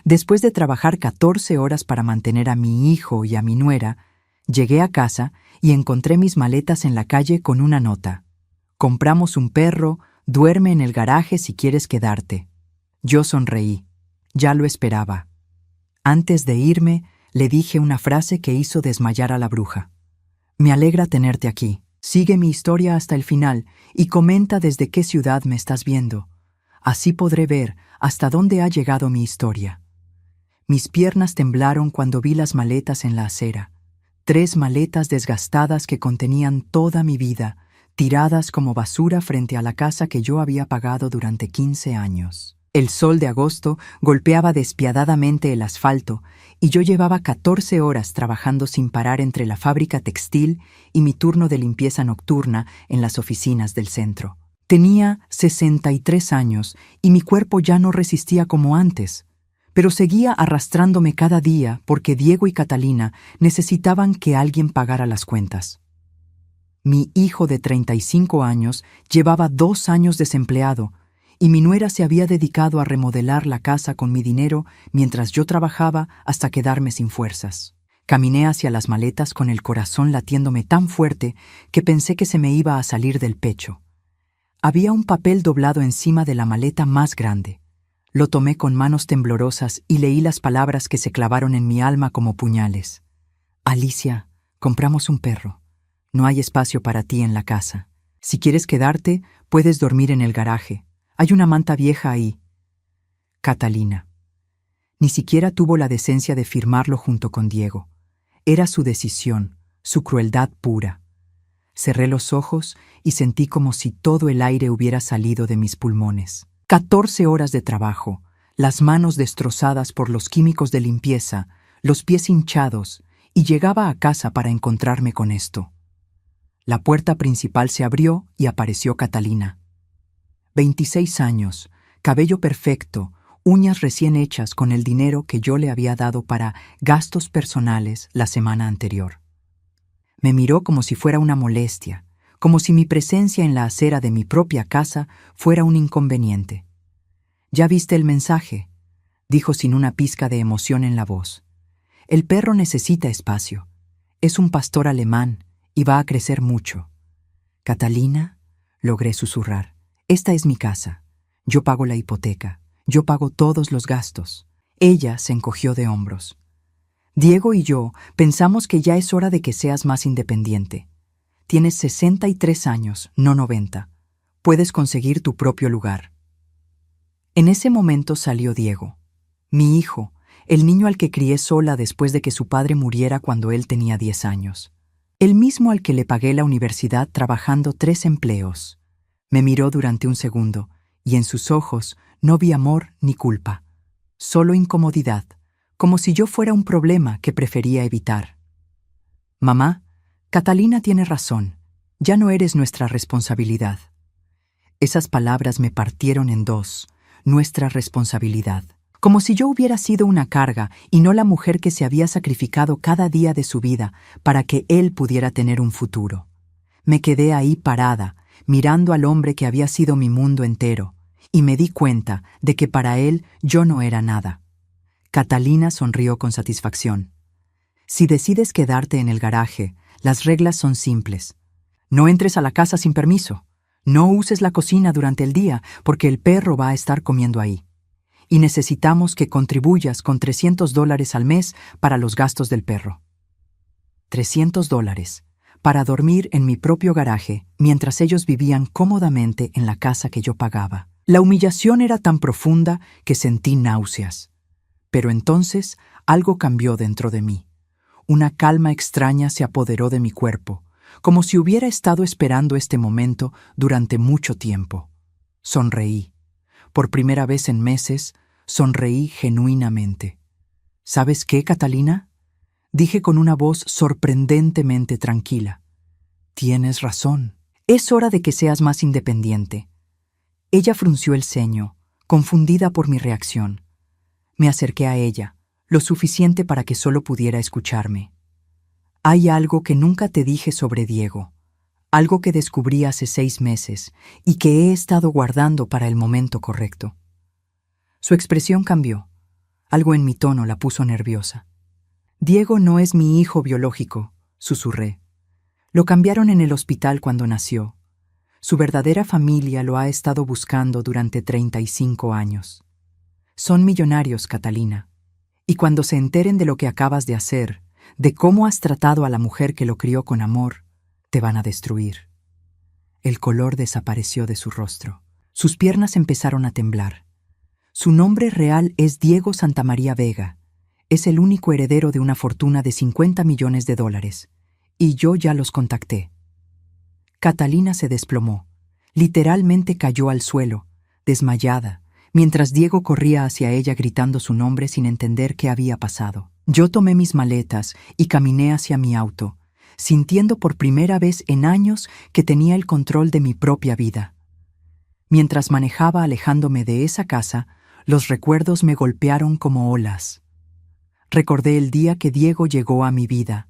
Después de trabajar 14 horas para mantener a mi hijo y a mi nuera, llegué a casa y encontré mis maletas en la calle con una nota. Compramos un perro, duerme en el garaje si quieres quedarte. Yo sonreí. Ya lo esperaba. Antes de irme, le dije una frase que hizo desmayar a la bruja. Me alegra tenerte aquí. Sigue mi historia hasta el final y comenta desde qué ciudad me estás viendo. Así podré ver hasta dónde ha llegado mi historia. Mis piernas temblaron cuando vi las maletas en la acera. 3 maletas desgastadas que contenían toda mi vida, tiradas como basura frente a la casa que yo había pagado durante 15 años. El sol de agosto golpeaba despiadadamente el asfalto y yo llevaba 14 horas trabajando sin parar entre la fábrica textil y mi turno de limpieza nocturna en las oficinas del centro. Tenía 63 años y mi cuerpo ya no resistía como antes, pero seguía arrastrándome cada día porque Diego y Catalina necesitaban que alguien pagara las cuentas. Mi hijo de 35 años llevaba 2 años desempleado y mi nuera se había dedicado a remodelar la casa con mi dinero mientras yo trabajaba hasta quedarme sin fuerzas. Caminé hacia las maletas con el corazón latiéndome tan fuerte que pensé que se me iba a salir del pecho. Había un papel doblado encima de la maleta más grande. Lo tomé con manos temblorosas y leí las palabras que se clavaron en mi alma como puñales. Alicia, compramos un perro. No hay espacio para ti en la casa. Si quieres quedarte, puedes dormir en el garaje. Hay una manta vieja ahí. Catalina. Ni siquiera tuvo la decencia de firmarlo junto con Diego. Era su decisión, su crueldad pura. Cerré los ojos y sentí como si todo el aire hubiera salido de mis pulmones. 14 horas de trabajo, las manos destrozadas por los químicos de limpieza, los pies hinchados, y llegaba a casa para encontrarme con esto. La puerta principal se abrió y apareció Catalina. 26 años, cabello perfecto, uñas recién hechas con el dinero que yo le había dado para gastos personales la semana anterior. Me miró como si fuera una molestia, como si mi presencia en la acera de mi propia casa fuera un inconveniente. «¿Ya viste el mensaje?», dijo sin una pizca de emoción en la voz. «El perro necesita espacio. Es un pastor alemán y va a crecer mucho». «Catalina», logré susurrar, «esta es mi casa. Yo pago la hipoteca. Yo pago todos los gastos». Ella se encogió de hombros. «Diego y yo pensamos que ya es hora de que seas más independiente. Tienes 63 años, no 90. Puedes conseguir tu propio lugar». En ese momento salió Diego, mi hijo, el niño al que crié sola después de que su padre muriera cuando él tenía 10 años. El mismo al que le pagué la universidad trabajando 3 empleos. Me miró durante un segundo, y en sus ojos no vi amor ni culpa, solo incomodidad, como si yo fuera un problema que prefería evitar. «Mamá, Catalina tiene razón. Ya no eres nuestra responsabilidad». Esas palabras me partieron en dos. Nuestra responsabilidad. Como si yo hubiera sido una carga y no la mujer que se había sacrificado cada día de su vida para que él pudiera tener un futuro. Me quedé ahí parada, mirando al hombre que había sido mi mundo entero, y me di cuenta de que para él yo no era nada. Catalina sonrió con satisfacción. «Si decides quedarte en el garaje, las reglas son simples. No entres a la casa sin permiso. No uses la cocina durante el día porque el perro va a estar comiendo ahí. Y necesitamos que contribuyas con $300 al mes para los gastos del perro». $300 para dormir en mi propio garaje mientras ellos vivían cómodamente en la casa que yo pagaba. La humillación era tan profunda que sentí náuseas. Pero entonces algo cambió dentro de mí. Una calma extraña se apoderó de mi cuerpo, como si hubiera estado esperando este momento durante mucho tiempo. Sonreí. Por primera vez en meses, sonreí genuinamente. «¿Sabes qué, Catalina?», dije con una voz sorprendentemente tranquila. «Tienes razón. Es hora de que seas más independiente». Ella frunció el ceño, confundida por mi reacción. Me acerqué a ella, lo suficiente para que solo pudiera escucharme. «Hay algo que nunca te dije sobre Diego, algo que descubrí hace 6 meses y que he estado guardando para el momento correcto». Su expresión cambió. Algo en mi tono la puso nerviosa. Diego no es mi hijo biológico, susurré. Lo cambiaron en el hospital cuando nació. Su verdadera familia lo ha estado buscando durante 35 años. Son millonarios, Catalina. Y cuando se enteren de lo que acabas de hacer, de cómo has tratado a la mujer que lo crió con amor, te van a destruir. El color desapareció de su rostro. Sus piernas empezaron a temblar. Su nombre real es Diego Santamaría Vega. Es el único heredero de una fortuna de $50 millones, y yo ya los contacté. Catalina se desplomó. Literalmente cayó al suelo, desmayada, mientras Diego corría hacia ella gritando su nombre sin entender qué había pasado. Yo tomé mis maletas y caminé hacia mi auto, sintiendo por primera vez en años que tenía el control de mi propia vida. Mientras manejaba alejándome de esa casa, los recuerdos me golpearon como olas. Recordé el día que Diego llegó a mi vida,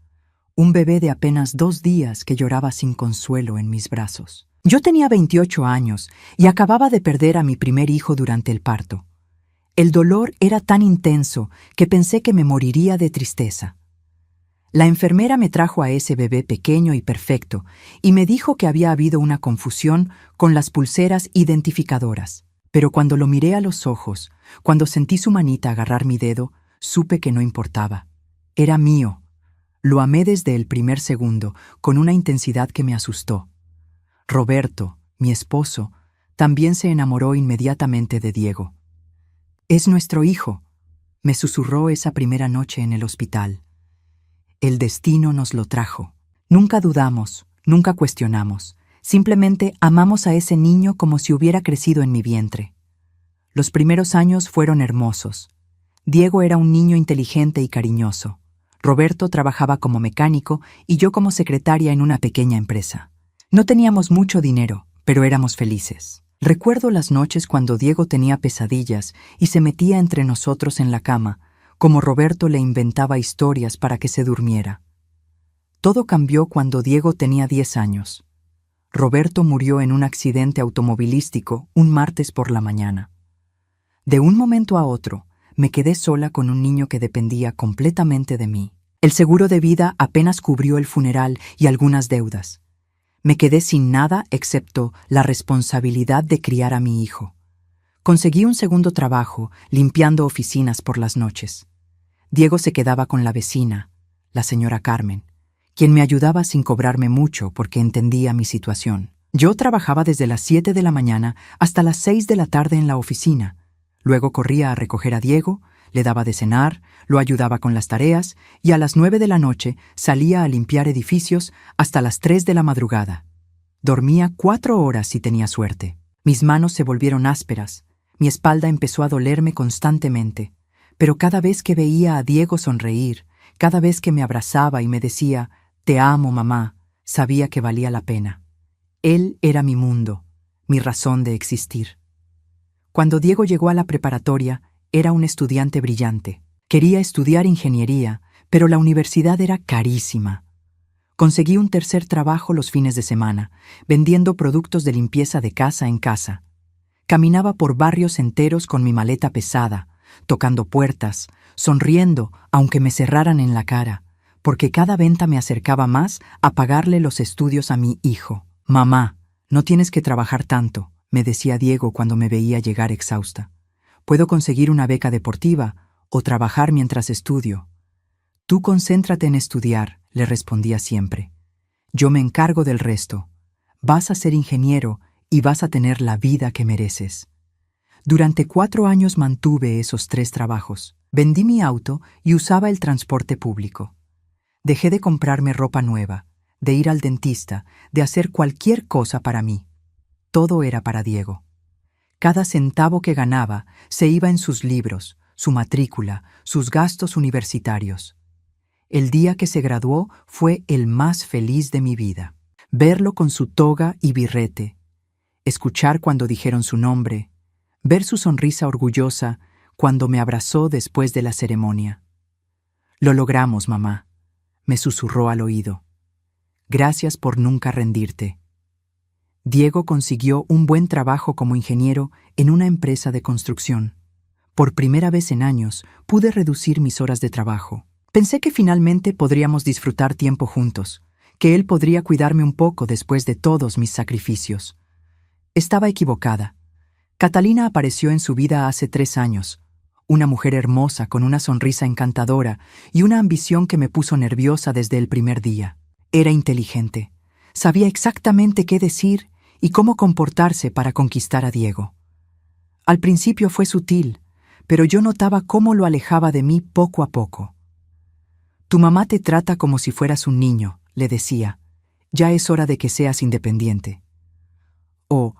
un bebé de apenas 2 días que lloraba sin consuelo en mis brazos. Yo tenía 28 años y acababa de perder a mi primer hijo durante el parto. El dolor era tan intenso que pensé que me moriría de tristeza. La enfermera me trajo a ese bebé pequeño y perfecto y me dijo que había habido una confusión con las pulseras identificadoras. Pero cuando lo miré a los ojos, cuando sentí su manita agarrar mi dedo, supe que no importaba. Era mío. Lo amé desde el primer segundo, con una intensidad que me asustó. Roberto, mi esposo, también se enamoró inmediatamente de Diego. «Es nuestro hijo», me susurró esa primera noche en el hospital. El destino nos lo trajo. Nunca dudamos, nunca cuestionamos. Simplemente amamos a ese niño como si hubiera crecido en mi vientre. Los primeros años fueron hermosos. Diego era un niño inteligente y cariñoso. Roberto trabajaba como mecánico y yo como secretaria en una pequeña empresa. No teníamos mucho dinero, pero éramos felices. Recuerdo las noches cuando Diego tenía pesadillas y se metía entre nosotros en la cama, como Roberto le inventaba historias para que se durmiera. Todo cambió cuando Diego tenía 10 años. Roberto murió en un accidente automovilístico un martes por la mañana. De un momento a otro, me quedé sola con un niño que dependía completamente de mí. El seguro de vida apenas cubrió el funeral y algunas deudas. Me quedé sin nada excepto la responsabilidad de criar a mi hijo. Conseguí un segundo trabajo, limpiando oficinas por las noches. Diego se quedaba con la vecina, la señora Carmen, quien me ayudaba sin cobrarme mucho porque entendía mi situación. Yo trabajaba desde las 7 de la mañana hasta las 6 de la tarde en la oficina. Luego corría a recoger a Diego, le daba de cenar, lo ayudaba con las tareas y a las 9 de la noche salía a limpiar edificios hasta las 3 de la madrugada. Dormía 4 horas si tenía suerte. Mis manos se volvieron ásperas, mi espalda empezó a dolerme constantemente, pero cada vez que veía a Diego sonreír, cada vez que me abrazaba y me decía, «Te amo, mamá», sabía que valía la pena. Él era mi mundo, mi razón de existir. Cuando Diego llegó a la preparatoria, era un estudiante brillante. Quería estudiar ingeniería, pero la universidad era carísima. Conseguí un tercer trabajo los fines de semana, vendiendo productos de limpieza de casa en casa. Caminaba por barrios enteros con mi maleta pesada, tocando puertas, sonriendo aunque me cerraran en la cara, porque cada venta me acercaba más a pagarle los estudios a mi hijo. «Mamá, no tienes que trabajar tanto», me decía Diego cuando me veía llegar exhausta. «Puedo conseguir una beca deportiva o trabajar mientras estudio». «Tú concéntrate en estudiar», le respondía siempre. «Yo me encargo del resto. Vas a ser ingeniero y vas a tener la vida que mereces». Durante 4 años mantuve esos 3 trabajos. Vendí mi auto y usaba el transporte público. Dejé de comprarme ropa nueva, de ir al dentista, de hacer cualquier cosa para mí. Todo era para Diego. Cada centavo que ganaba se iba en sus libros, su matrícula, sus gastos universitarios. El día que se graduó fue el más feliz de mi vida. Verlo con su toga y birrete, escuchar cuando dijeron su nombre, ver su sonrisa orgullosa cuando me abrazó después de la ceremonia. «Lo logramos, mamá», me susurró al oído. «Gracias por nunca rendirte». Diego consiguió un buen trabajo como ingeniero en una empresa de construcción. Por primera vez en años, pude reducir mis horas de trabajo. Pensé que finalmente podríamos disfrutar tiempo juntos, que él podría cuidarme un poco después de todos mis sacrificios. Estaba equivocada. Catalina apareció en su vida hace 3 años, una mujer hermosa con una sonrisa encantadora y una ambición que me puso nerviosa desde el primer día. Era inteligente, sabía exactamente qué decir y cómo comportarse para conquistar a Diego. Al principio fue sutil, pero yo notaba cómo lo alejaba de mí poco a poco. «Tu mamá te trata como si fueras un niño», le decía. «Ya es hora de que seas independiente». O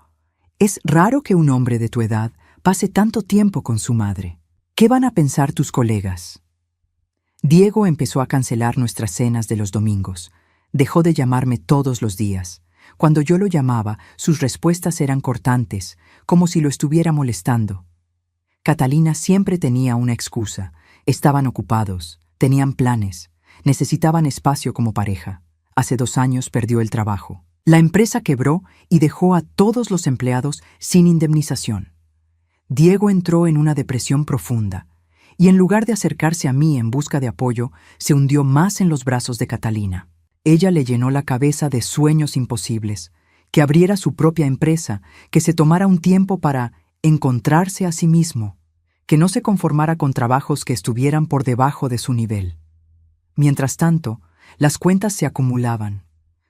«Es raro que un hombre de tu edad pase tanto tiempo con su madre. ¿Qué van a pensar tus colegas?». Diego empezó a cancelar nuestras cenas de los domingos. Dejó de llamarme todos los días. Cuando yo lo llamaba, sus respuestas eran cortantes, como si lo estuviera molestando. Catalina siempre tenía una excusa. Estaban ocupados, tenían planes, necesitaban espacio como pareja. Hace 2 años perdió el trabajo. La empresa quebró y dejó a todos los empleados sin indemnización. Diego entró en una depresión profunda y en lugar de acercarse a mí en busca de apoyo, se hundió más en los brazos de Catalina. Ella le llenó la cabeza de sueños imposibles, que abriera su propia empresa, que se tomara un tiempo para encontrarse a sí mismo, que no se conformara con trabajos que estuvieran por debajo de su nivel. Mientras tanto, las cuentas se acumulaban.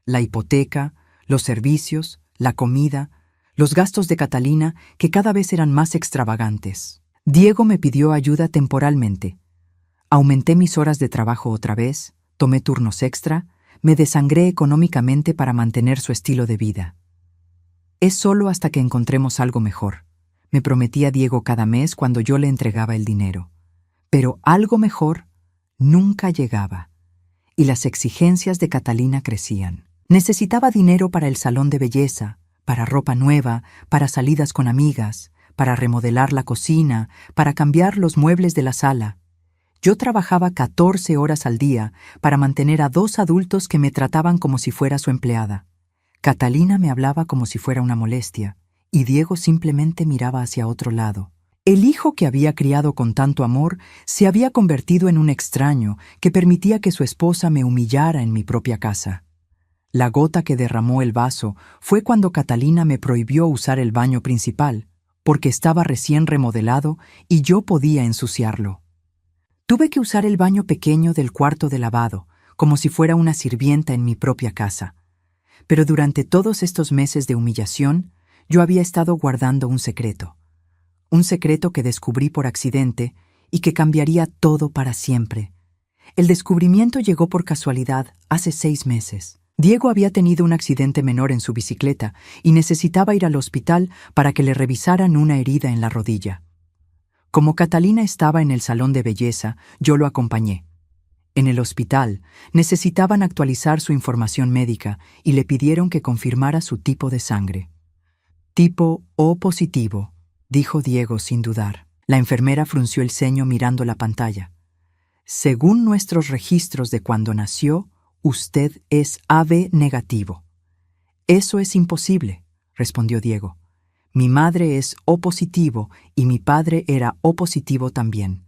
La hipoteca, los servicios, la comida, los gastos de Catalina, que cada vez eran más extravagantes. Diego me pidió ayuda temporalmente. Aumenté mis horas de trabajo otra vez, tomé turnos extra, me desangré económicamente para mantener su estilo de vida. «Es solo hasta que encontremos algo mejor», me prometía Diego cada mes cuando yo le entregaba el dinero. Pero algo mejor nunca llegaba, y las exigencias de Catalina crecían. Necesitaba dinero para el salón de belleza, para ropa nueva, para salidas con amigas, para remodelar la cocina, para cambiar los muebles de la sala. Yo trabajaba 14 horas al día para mantener a 2 adultos que me trataban como si fuera su empleada. Catalina me hablaba como si fuera una molestia, y Diego simplemente miraba hacia otro lado. El hijo que había criado con tanto amor se había convertido en un extraño que permitía que su esposa me humillara en mi propia casa. La gota que derramó el vaso fue cuando Catalina me prohibió usar el baño principal, porque estaba recién remodelado y yo podía ensuciarlo. Tuve que usar el baño pequeño del cuarto de lavado, como si fuera una sirvienta en mi propia casa. Pero durante todos estos meses de humillación, yo había estado guardando un secreto que descubrí por accidente y que cambiaría todo para siempre. El descubrimiento llegó por casualidad hace 6 meses. Diego había tenido un accidente menor en su bicicleta y necesitaba ir al hospital para que le revisaran una herida en la rodilla. Como Catalina estaba en el salón de belleza, yo lo acompañé. En el hospital, necesitaban actualizar su información médica y le pidieron que confirmara su tipo de sangre. «Tipo O positivo», dijo Diego sin dudar. La enfermera frunció el ceño mirando la pantalla. «Según nuestros registros de cuando nació, usted es AB negativo». «Eso es imposible», respondió Diego. «Mi madre es O positivo y mi padre era O positivo también.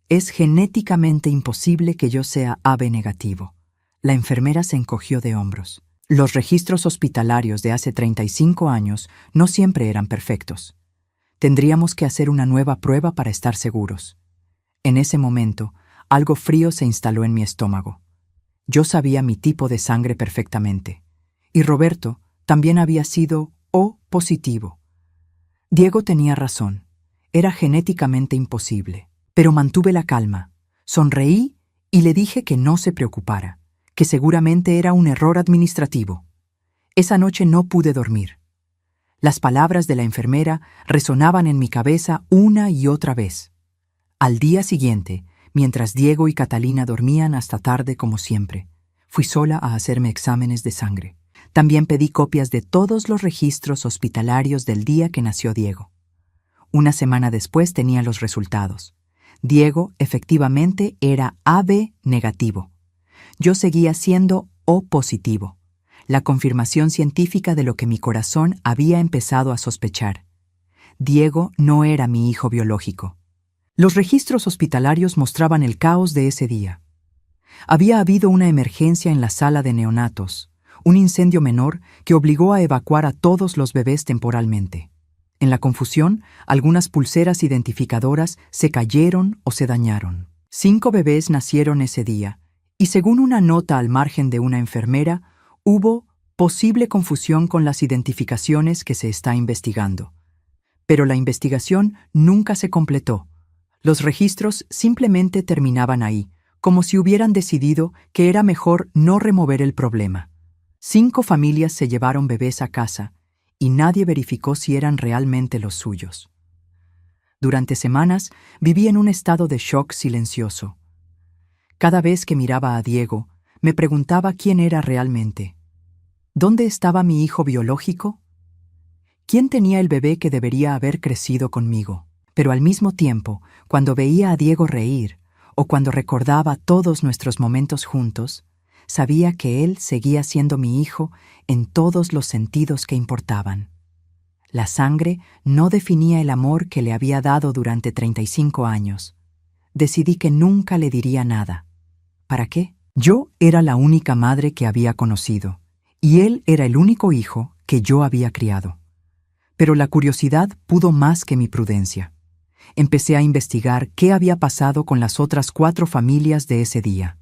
Es genéticamente imposible que yo sea AB negativo». La enfermera se encogió de hombros. Los registros hospitalarios de hace 35 años no siempre eran perfectos. Tendríamos que hacer una nueva prueba para estar seguros. En ese momento, algo frío se instaló en mi estómago. Yo sabía mi tipo de sangre perfectamente. Y Roberto también había sido O positivo. Diego tenía razón. Era genéticamente imposible. Pero mantuve la calma. Sonreí y le dije que no se preocupara, que seguramente era un error administrativo. Esa noche no pude dormir. Las palabras de la enfermera resonaban en mi cabeza una y otra vez. Al día siguiente, mientras Diego y Catalina dormían hasta tarde como siempre, fui sola a hacerme exámenes de sangre. También pedí copias de todos los registros hospitalarios del día que nació Diego. Una semana después tenía los resultados. Diego efectivamente era AB negativo. Yo seguía siendo O positivo, la confirmación científica de lo que mi corazón había empezado a sospechar. Diego no era mi hijo biológico. Los registros hospitalarios mostraban el caos de ese día. Había habido una emergencia en la sala de neonatos, un incendio menor que obligó a evacuar a todos los bebés temporalmente. En la confusión, algunas pulseras identificadoras se cayeron o se dañaron. 5 bebés nacieron ese día, y según una nota al margen de una enfermera, hubo posible confusión con las identificaciones que se está investigando. Pero la investigación nunca se completó. Los registros simplemente terminaban ahí, como si hubieran decidido que era mejor no remover el problema. 5 familias se llevaron bebés a casa, y nadie verificó si eran realmente los suyos. Durante semanas viví en un estado de shock silencioso. Cada vez que miraba a Diego, me preguntaba quién era realmente. ¿Dónde estaba mi hijo biológico? ¿Quién tenía el bebé que debería haber crecido conmigo? Pero al mismo tiempo, cuando veía a Diego reír, o cuando recordaba todos nuestros momentos juntos, sabía que él seguía siendo mi hijo en todos los sentidos que importaban. La sangre no definía el amor que le había dado durante 35 años. Decidí que nunca le diría nada. ¿Para qué? Yo era la única madre que había conocido, y él era el único hijo que yo había criado. Pero la curiosidad pudo más que mi prudencia. Empecé a investigar qué había pasado con las otras 4 familias de ese día.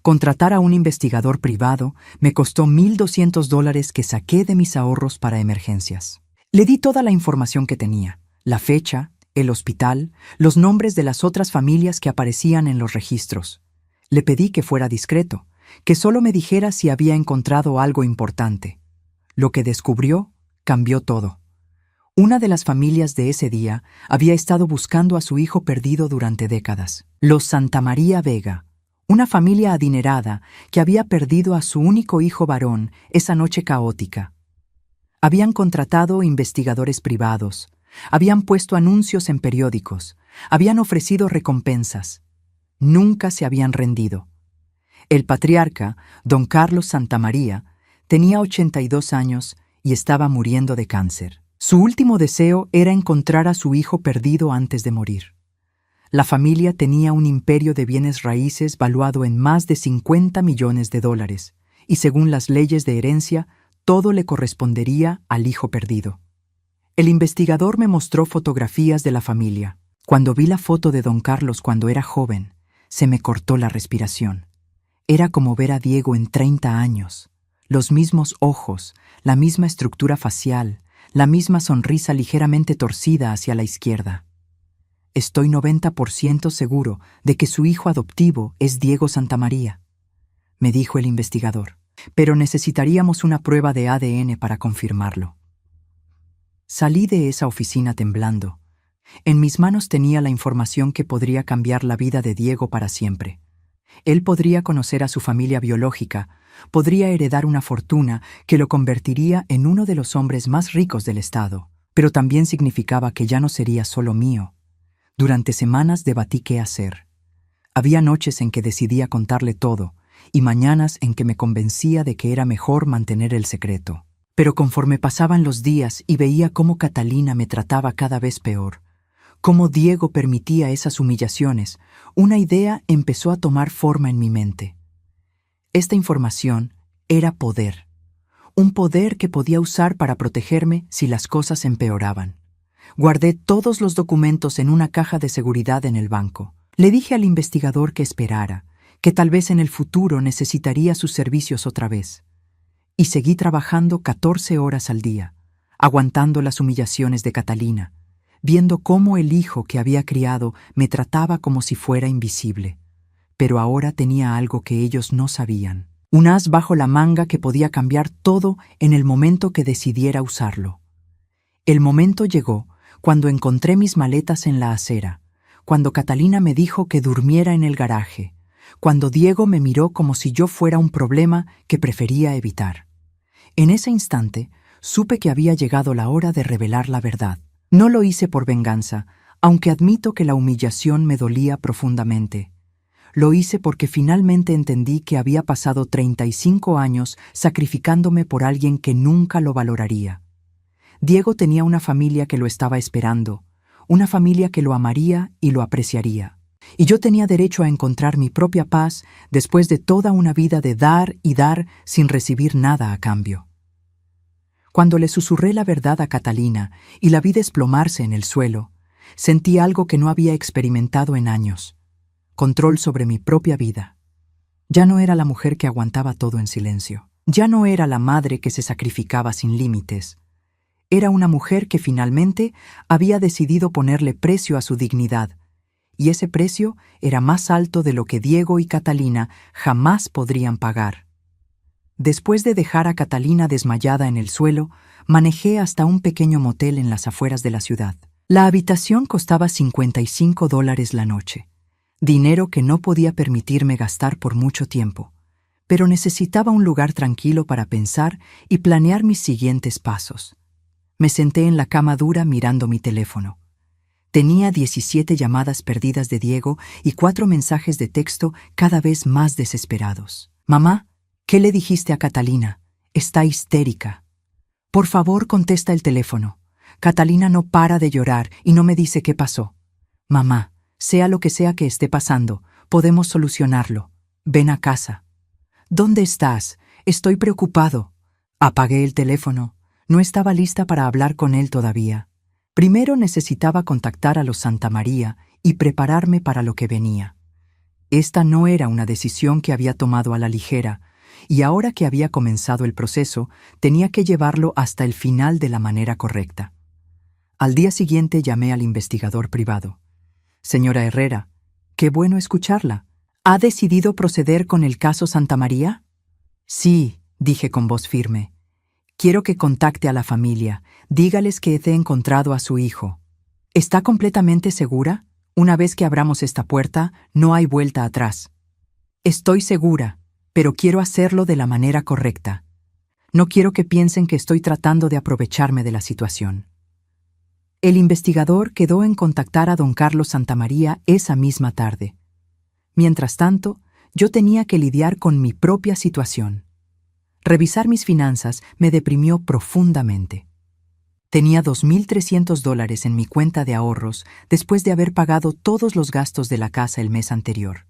Contratar a un investigador privado me costó $1,200 que saqué de mis ahorros para emergencias. Le di toda la información que tenía, la fecha, el hospital, los nombres de las otras familias que aparecían en los registros. Le pedí que fuera discreto, que solo me dijera si había encontrado algo importante. Lo que descubrió cambió todo. Una de las familias de ese día había estado buscando a su hijo perdido durante décadas. Los Santamaría Vega, una familia adinerada que había perdido a su único hijo varón esa noche caótica. Habían contratado investigadores privados, habían puesto anuncios en periódicos, habían ofrecido recompensas. Nunca se habían rendido. El patriarca, don Carlos Santamaría, tenía 82 años y estaba muriendo de cáncer. Su último deseo era encontrar a su hijo perdido antes de morir. La familia tenía un imperio de bienes raíces valuado en más de $50 millones, y según las leyes de herencia, todo le correspondería al hijo perdido. El investigador me mostró fotografías de la familia. Cuando vi la foto de don Carlos cuando era joven, se me cortó la respiración. Era como ver a Diego en 30 años. Los mismos ojos, la misma estructura facial, la misma sonrisa ligeramente torcida hacia la izquierda. Estoy 90% seguro de que su hijo adoptivo es Diego Santamaría, me dijo el investigador, pero necesitaríamos una prueba de ADN para confirmarlo. Salí de esa oficina temblando. En mis manos tenía la información que podría cambiar la vida de Diego para siempre. Él podría conocer a su familia biológica, podría heredar una fortuna que lo convertiría en uno de los hombres más ricos del estado, pero también significaba que ya no sería solo mío. Durante semanas debatí qué hacer. Había noches en que decidía contarle todo, y mañanas en que me convencía de que era mejor mantener el secreto. Pero conforme pasaban los días y veía cómo Catalina me trataba cada vez peor, cómo Diego permitía esas humillaciones, una idea empezó a tomar forma en mi mente. Esta información era poder. Un poder que podía usar para protegerme si las cosas empeoraban. Guardé todos los documentos en una caja de seguridad en el banco. Le dije al investigador que esperara, que tal vez en el futuro necesitaría sus servicios otra vez. Y seguí trabajando 14 horas al día, aguantando las humillaciones de Catalina, viendo cómo el hijo que había criado me trataba como si fuera invisible. Pero ahora tenía algo que ellos no sabían. Un as bajo la manga que podía cambiar todo en el momento que decidiera usarlo. El momento llegó cuando encontré mis maletas en la acera, cuando Catalina me dijo que durmiera en el garaje, cuando Diego me miró como si yo fuera un problema que prefería evitar. En ese instante, supe que había llegado la hora de revelar la verdad. No lo hice por venganza, aunque admito que la humillación me dolía profundamente. Lo hice porque finalmente entendí que había pasado 35 años sacrificándome por alguien que nunca lo valoraría. Diego tenía una familia que lo estaba esperando, una familia que lo amaría y lo apreciaría. Y yo tenía derecho a encontrar mi propia paz después de toda una vida de dar y dar sin recibir nada a cambio. Cuando le susurré la verdad a Catalina y la vi desplomarse en el suelo, sentí algo que no había experimentado en años: control sobre mi propia vida. Ya no era la mujer que aguantaba todo en silencio. Ya no era la madre que se sacrificaba sin límites. Era una mujer que finalmente había decidido ponerle precio a su dignidad, y ese precio era más alto de lo que Diego y Catalina jamás podrían pagar. Después de dejar a Catalina desmayada en el suelo, manejé hasta un pequeño motel en las afueras de la ciudad. La habitación costaba $55 la noche, dinero que no podía permitirme gastar por mucho tiempo, pero necesitaba un lugar tranquilo para pensar y planear mis siguientes pasos. Me senté en la cama dura mirando mi teléfono. Tenía 17 llamadas perdidas de Diego y 4 mensajes de texto cada vez más desesperados. «Mamá, ¿qué le dijiste a Catalina? Está histérica. Por favor, contesta el teléfono. Catalina no para de llorar y no me dice qué pasó. Mamá, sea lo que sea que esté pasando, podemos solucionarlo. Ven a casa». «¿Dónde estás? Estoy preocupado». Apagué el teléfono. No estaba lista para hablar con él todavía. Primero necesitaba contactar a los Santamaría y prepararme para lo que venía. Esta no era una decisión que había tomado a la ligera, y ahora que había comenzado el proceso, tenía que llevarlo hasta el final de la manera correcta. Al día siguiente llamé al investigador privado. «Señora Herrera, qué bueno escucharla. ¿Ha decidido proceder con el caso Santamaría?» «Sí», dije con voz firme. «Quiero que contacte a la familia. Dígales que he encontrado a su hijo». «¿Está completamente segura? Una vez que abramos esta puerta, no hay vuelta atrás». «Estoy segura, pero quiero hacerlo de la manera correcta. No quiero que piensen que estoy tratando de aprovecharme de la situación». El investigador quedó en contactar a don Carlos Santamaría esa misma tarde. Mientras tanto, yo tenía que lidiar con mi propia situación. Revisar mis finanzas me deprimió profundamente. Tenía $2,300 en mi cuenta de ahorros después de haber pagado todos los gastos de la casa el mes anterior.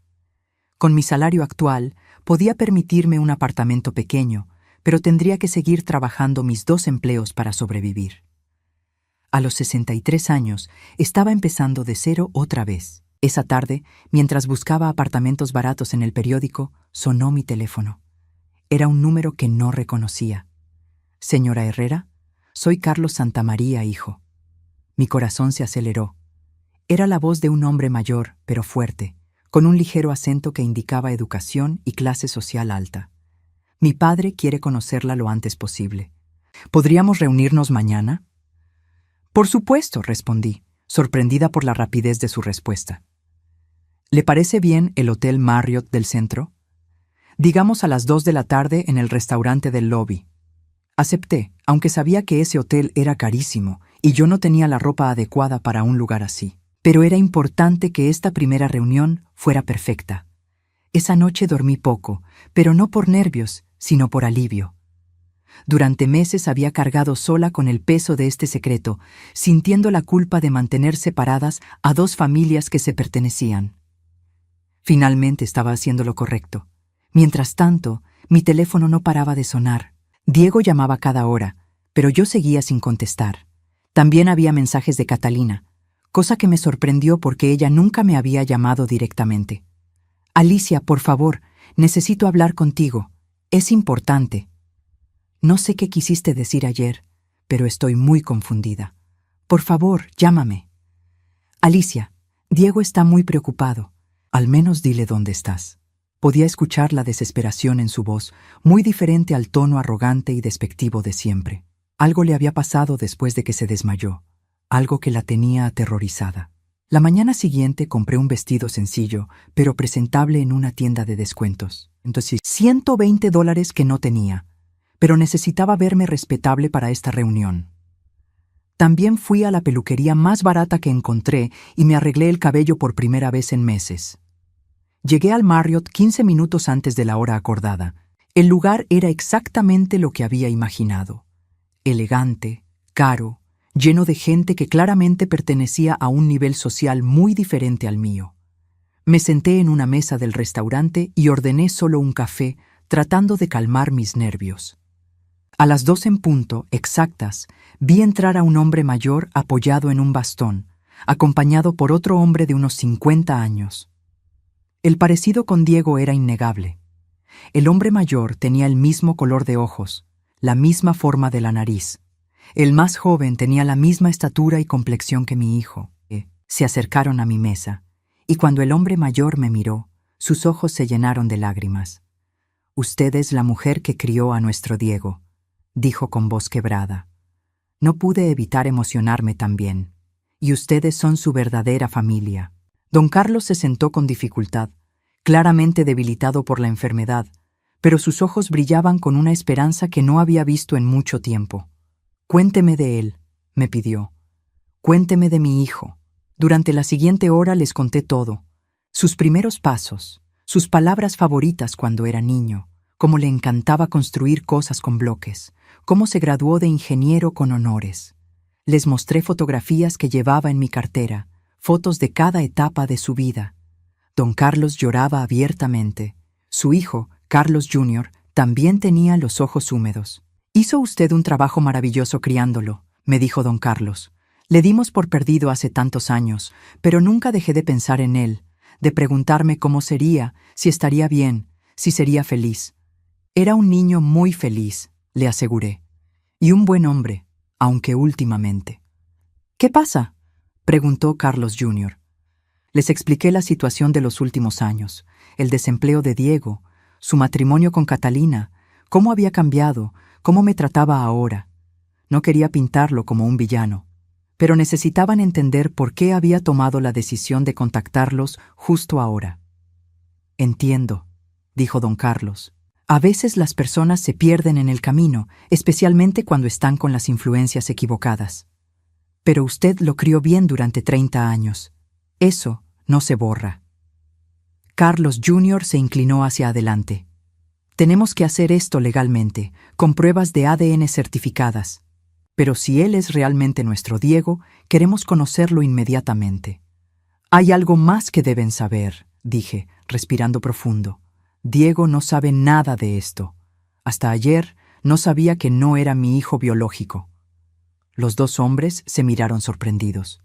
Con mi salario actual, podía permitirme un apartamento pequeño, pero tendría que seguir trabajando mis 2 empleos para sobrevivir. A los 63 años, estaba empezando de cero otra vez. Esa tarde, mientras buscaba apartamentos baratos en el periódico, sonó mi teléfono. Era un número que no reconocía. «Señora Herrera, soy Carlos Santamaría, hijo». Mi corazón se aceleró. Era la voz de un hombre mayor, pero fuerte, con un ligero acento que indicaba educación y clase social alta. «Mi padre quiere conocerla lo antes posible. ¿Podríamos reunirnos mañana?» «Por supuesto», respondí, sorprendida por la rapidez de su respuesta. «¿Le parece bien el Hotel Marriott del centro? Digamos a las 2 de la tarde en el restaurante del lobby». Acepté, aunque sabía que ese hotel era carísimo y yo no tenía la ropa adecuada para un lugar así. Pero era importante que esta primera reunión fuera perfecta. Esa noche dormí poco, pero no por nervios, sino por alivio. Durante meses había cargado sola con el peso de este secreto, sintiendo la culpa de mantener separadas a 2 familias que se pertenecían. Finalmente estaba haciendo lo correcto. Mientras tanto, mi teléfono no paraba de sonar. Diego llamaba cada hora, pero yo seguía sin contestar. También había mensajes de Catalina, cosa que me sorprendió porque ella nunca me había llamado directamente. «Alicia, por favor, necesito hablar contigo. Es importante». «No sé qué quisiste decir ayer, pero estoy muy confundida. Por favor, llámame». «Alicia, Diego está muy preocupado. Al menos dile dónde estás». Podía escuchar la desesperación en su voz, muy diferente al tono arrogante y despectivo de siempre. Algo le había pasado después de que se desmayó, algo que la tenía aterrorizada. La mañana siguiente compré un vestido sencillo, pero presentable en una tienda de descuentos. Entonces, $120 que no tenía, pero necesitaba verme respetable para esta reunión. También fui a la peluquería más barata que encontré y me arreglé el cabello por primera vez en meses. Llegué al Marriott 15 minutos antes de la hora acordada. El lugar era exactamente lo que había imaginado. Elegante, caro, lleno de gente que claramente pertenecía a un nivel social muy diferente al mío. Me senté en una mesa del restaurante y ordené solo un café, tratando de calmar mis nervios. A las 2 en punto, exactas, vi entrar a un hombre mayor apoyado en un bastón, acompañado por otro hombre de unos 50 años. El parecido con Diego era innegable. El hombre mayor tenía el mismo color de ojos, la misma forma de la nariz. El más joven tenía la misma estatura y complexión que mi hijo. Se acercaron a mi mesa, y cuando el hombre mayor me miró, sus ojos se llenaron de lágrimas. «Usted es la mujer que crió a nuestro Diego», dijo con voz quebrada. No pude evitar emocionarme también. «Y ustedes son su verdadera familia». Don Carlos se sentó con dificultad, claramente debilitado por la enfermedad, pero sus ojos brillaban con una esperanza que no había visto en mucho tiempo. «Cuénteme de él», me pidió. «Cuénteme de mi hijo». Durante la siguiente hora les conté todo. Sus primeros pasos, sus palabras favoritas cuando era niño, cómo le encantaba construir cosas con bloques, cómo se graduó de ingeniero con honores. Les mostré fotografías que llevaba en mi cartera, fotos de cada etapa de su vida. Don Carlos lloraba abiertamente. Su hijo, Carlos Jr., también tenía los ojos húmedos. «Hizo usted un trabajo maravilloso criándolo», me dijo don Carlos. «Le dimos por perdido hace tantos años, pero nunca dejé de pensar en él, de preguntarme cómo sería, si estaría bien, si sería feliz. Era un niño muy feliz», le aseguré. «Y un buen hombre, aunque últimamente». «¿Qué pasa?», preguntó Carlos Jr. Les expliqué la situación de los últimos años, el desempleo de Diego, su matrimonio con Catalina, cómo había cambiado, cómo me trataba ahora. No quería pintarlo como un villano, pero necesitaban entender por qué había tomado la decisión de contactarlos justo ahora. «Entiendo», dijo don Carlos. «A veces las personas se pierden en el camino, especialmente cuando están con las influencias equivocadas. Pero usted lo crió bien durante 30 años. Eso no se borra». Carlos Jr. se inclinó hacia adelante. «Tenemos que hacer esto legalmente, con pruebas de ADN certificadas. Pero si él es realmente nuestro Diego, queremos conocerlo inmediatamente». «Hay algo más que deben saber», dije, respirando profundo. «Diego no sabe nada de esto. Hasta ayer no sabía que no era mi hijo biológico». Los dos hombres se miraron sorprendidos.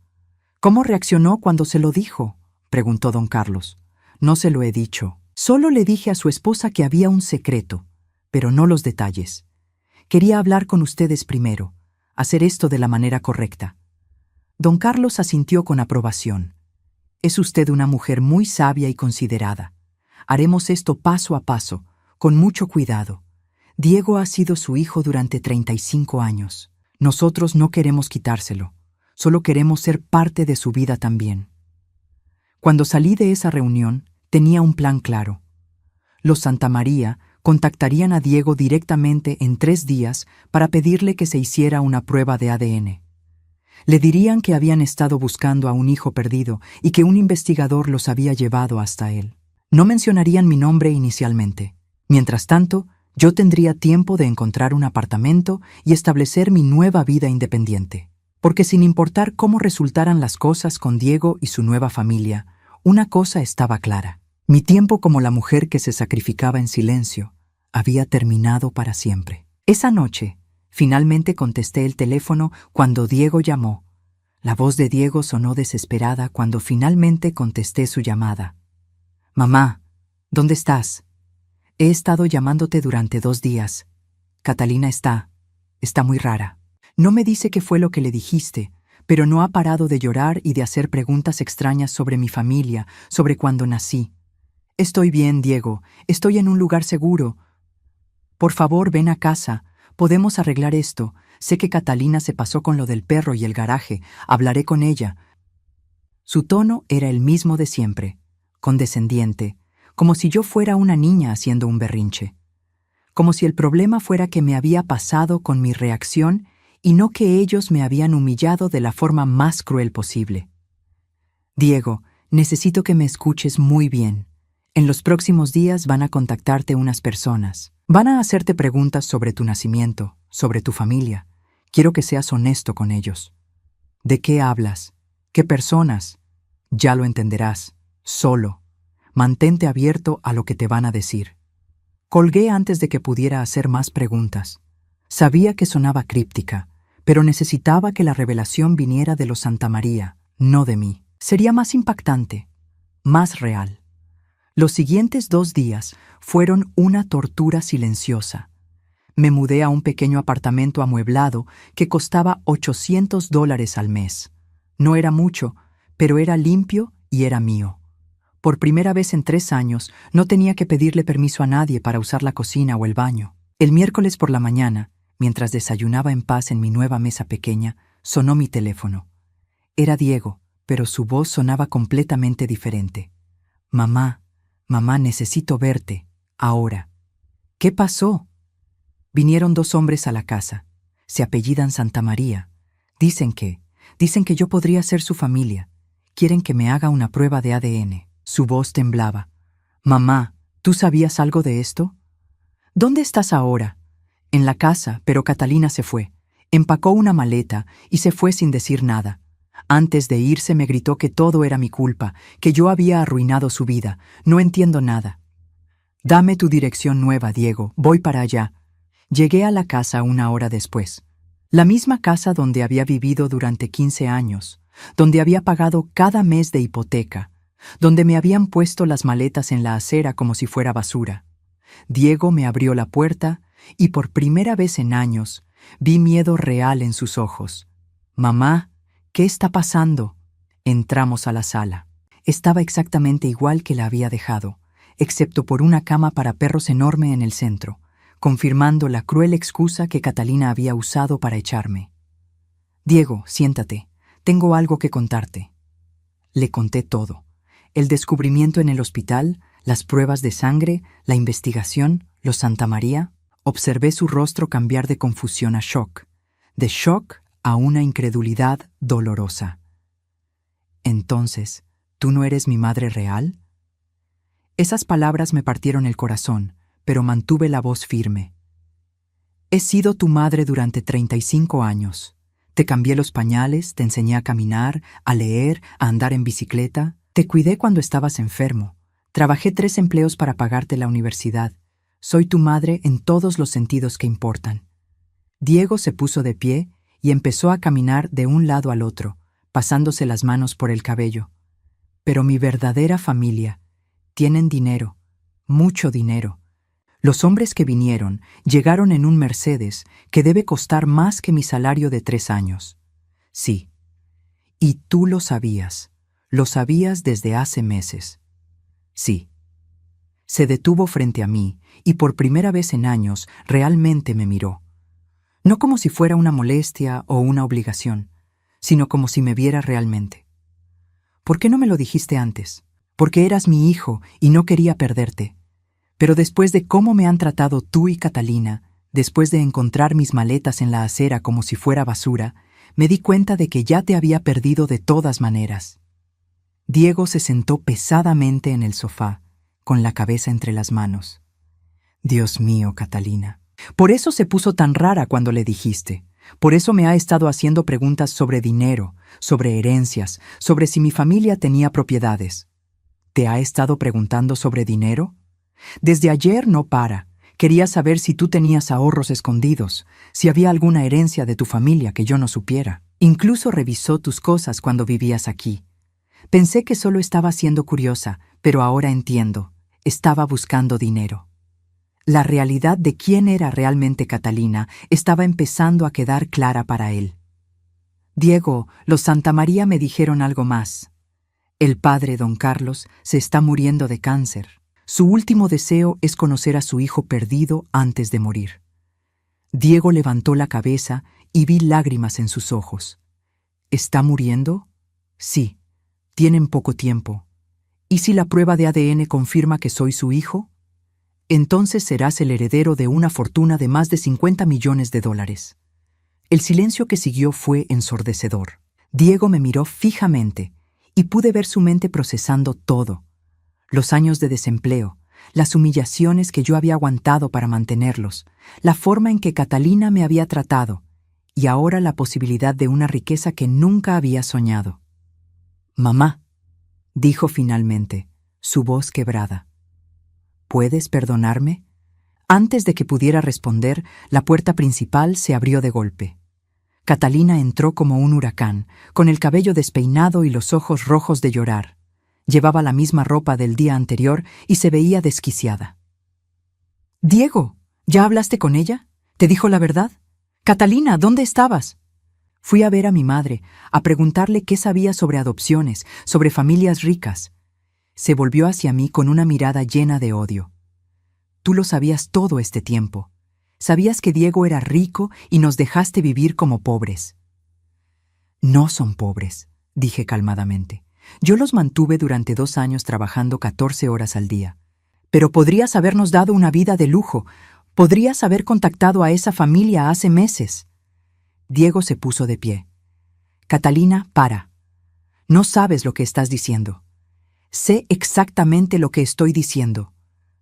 «¿Cómo reaccionó cuando se lo dijo?», preguntó don Carlos. «No se lo he dicho. Solo le dije a su esposa que había un secreto, pero no los detalles. Quería hablar con ustedes primero, hacer esto de la manera correcta». Don Carlos asintió con aprobación. «Es usted una mujer muy sabia y considerada. Haremos esto paso a paso, con mucho cuidado. Diego ha sido su hijo durante 35 años. Nosotros no queremos quitárselo, solo queremos ser parte de su vida también». Cuando salí de esa reunión, tenía un plan claro. Los Santamaría contactarían a Diego directamente en 3 días para pedirle que se hiciera una prueba de ADN. Le dirían que habían estado buscando a un hijo perdido y que un investigador los había llevado hasta él. No mencionarían mi nombre inicialmente. Mientras tanto, yo tendría tiempo de encontrar un apartamento y establecer mi nueva vida independiente. Porque sin importar cómo resultaran las cosas con Diego y su nueva familia, una cosa estaba clara. Mi tiempo como la mujer que se sacrificaba en silencio había terminado para siempre. Esa noche, finalmente contesté el teléfono cuando Diego llamó. La voz de Diego sonó desesperada cuando finalmente contesté su llamada. «Mamá, ¿dónde estás? He estado llamándote durante 2 días. Catalina está muy rara. No me dice qué fue lo que le dijiste, pero no ha parado de llorar y de hacer preguntas extrañas sobre mi familia, sobre cuando nací. Estoy bien, Diego, estoy en un lugar seguro. Por favor, ven a casa, podemos arreglar esto. Sé que Catalina se pasó con lo del perro y el garaje, hablaré con ella». Su tono era el mismo de siempre, condescendiente, como si yo fuera una niña haciendo un berrinche. Como si el problema fuera que me había pasado con mi reacción y no que ellos me habían humillado de la forma más cruel posible. «Diego, necesito que me escuches muy bien. En los próximos días van a contactarte unas personas. Van a hacerte preguntas sobre tu nacimiento, sobre tu familia. Quiero que seas honesto con ellos. ¿De qué hablas? ¿Qué personas? Ya lo entenderás. Solo. Mantente abierto a lo que te van a decir. Colgué antes de que pudiera hacer más preguntas. Sabía que sonaba críptica, pero necesitaba que la revelación viniera de los Santamaría, no de mí. Sería más impactante, más real. Los siguientes 2 días fueron una tortura silenciosa. Me mudé a un pequeño apartamento amueblado que costaba $800 al mes. No era mucho, pero era limpio y era mío. Por primera vez en 3 años, no tenía que pedirle permiso a nadie para usar la cocina o el baño. El miércoles por la mañana, mientras desayunaba en paz en mi nueva mesa pequeña, sonó mi teléfono. Era Diego, pero su voz sonaba completamente diferente. Mamá, necesito verte, ahora. ¿Qué pasó? Vinieron 2 hombres a la casa. Se apellidan Santamaría. Dicen que yo podría ser su familia. Quieren que me haga una prueba de ADN. Su voz temblaba. Mamá, ¿tú sabías algo de esto? ¿Dónde estás ahora? En la casa, pero Catalina se fue. Empacó una maleta y se fue sin decir nada. Antes de irse me gritó que todo era mi culpa, que yo había arruinado su vida. No entiendo nada. Dame tu dirección nueva, Diego. Voy para allá. Llegué a la casa 1 hora después. La misma casa donde había vivido durante 15 años, donde había pagado cada mes de hipoteca, donde me habían puesto las maletas en la acera como si fuera basura. Diego me abrió la puerta y por primera vez en años vi miedo real en sus ojos. Mamá, ¿qué está pasando? Entramos a la sala. Estaba exactamente igual que la había dejado, excepto por una cama para perros enorme en el centro, confirmando la cruel excusa que Catalina había usado para echarme. Diego, siéntate. Tengo algo que contarte. Le conté todo. El descubrimiento en el hospital, las pruebas de sangre, la investigación, los Santamaría. Observé su rostro cambiar de confusión a shock, de shock a una incredulidad dolorosa. Entonces, ¿tú no eres mi madre real? Esas palabras me partieron el corazón, pero mantuve la voz firme. He sido tu madre durante 35 años. Te cambié los pañales, te enseñé a caminar, a leer, a andar en bicicleta. Te cuidé cuando estabas enfermo. Trabajé 3 empleos para pagarte la universidad. Soy tu madre en todos los sentidos que importan. Diego se puso de pie y empezó a caminar de un lado al otro, pasándose las manos por el cabello. Pero mi verdadera familia tienen dinero, mucho dinero. Los hombres que vinieron llegaron en un Mercedes que debe costar más que mi salario de 3 años. Sí. Y tú lo sabías desde hace meses. Sí. Se detuvo frente a mí y por primera vez en años realmente me miró. No como si fuera una molestia o una obligación, sino como si me viera realmente. ¿Por qué no me lo dijiste antes? Porque eras mi hijo y no quería perderte. Pero después de cómo me han tratado tú y Catalina, después de encontrar mis maletas en la acera como si fuera basura, me di cuenta de que ya te había perdido de todas maneras. Diego se sentó pesadamente en el sofá, con la cabeza entre las manos. Dios mío, Catalina. Por eso se puso tan rara cuando le dijiste. Por eso me ha estado haciendo preguntas sobre dinero, sobre herencias, sobre si mi familia tenía propiedades. ¿Te ha estado preguntando sobre dinero? Desde ayer no para. Quería saber si tú tenías ahorros escondidos, si había alguna herencia de tu familia que yo no supiera. Incluso revisó tus cosas cuando vivías aquí. Pensé que solo estaba siendo curiosa, pero ahora entiendo. Estaba buscando dinero. La realidad de quién era realmente Catalina estaba empezando a quedar clara para él. Diego, los Santamaría me dijeron algo más. El padre, don Carlos, se está muriendo de cáncer. Su último deseo es conocer a su hijo perdido antes de morir. Diego levantó la cabeza y vi lágrimas en sus ojos. ¿Está muriendo? Sí. Tienen poco tiempo. ¿Y si la prueba de ADN confirma que soy su hijo? Entonces serás el heredero de una fortuna de más de $50 millones. El silencio que siguió fue ensordecedor. Diego me miró fijamente y pude ver su mente procesando todo. Los años de desempleo, las humillaciones que yo había aguantado para mantenerlos, la forma en que Catalina me había tratado, y ahora la posibilidad de una riqueza que nunca había soñado. «Mamá», dijo finalmente, su voz quebrada. «¿Puedes perdonarme?». Antes de que pudiera responder, la puerta principal se abrió de golpe. Catalina entró como un huracán, con el cabello despeinado y los ojos rojos de llorar. Llevaba la misma ropa del día anterior y se veía desquiciada. «Diego, ¿ya hablaste con ella? ¿Te dijo la verdad? Catalina, ¿dónde estabas?». Fui a ver a mi madre, a preguntarle qué sabía sobre adopciones, sobre familias ricas. Se volvió hacia mí con una mirada llena de odio. «Tú lo sabías todo este tiempo. Sabías que Diego era rico y nos dejaste vivir como pobres». «No son pobres», dije calmadamente. «Yo los mantuve durante 2 años trabajando 14 horas al día. Pero podrías habernos dado una vida de lujo. Podrías haber contactado a esa familia hace meses». Diego se puso de pie. «Catalina, para. No sabes lo que estás diciendo». «Sé exactamente lo que estoy diciendo.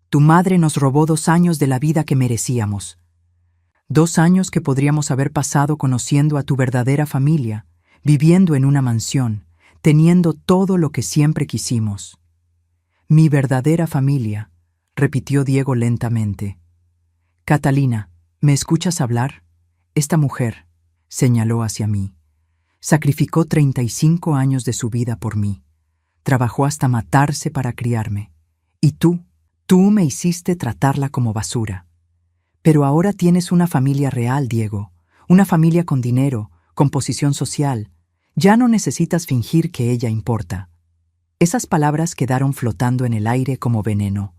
Tu madre nos robó 2 años de la vida que merecíamos. 2 años que podríamos haber pasado conociendo a tu verdadera familia, viviendo en una mansión, teniendo todo lo que siempre quisimos». «Mi verdadera familia», repitió Diego lentamente. «Catalina, ¿me escuchas hablar? Esta mujer», señaló hacia mí, «sacrificó 35 años de su vida por mí. Trabajó hasta matarse para criarme. Y tú me hiciste tratarla como basura. Pero ahora tienes una familia real, Diego, una familia con dinero, con posición social. Ya no necesitas fingir que ella importa». Esas palabras quedaron flotando en el aire como veneno.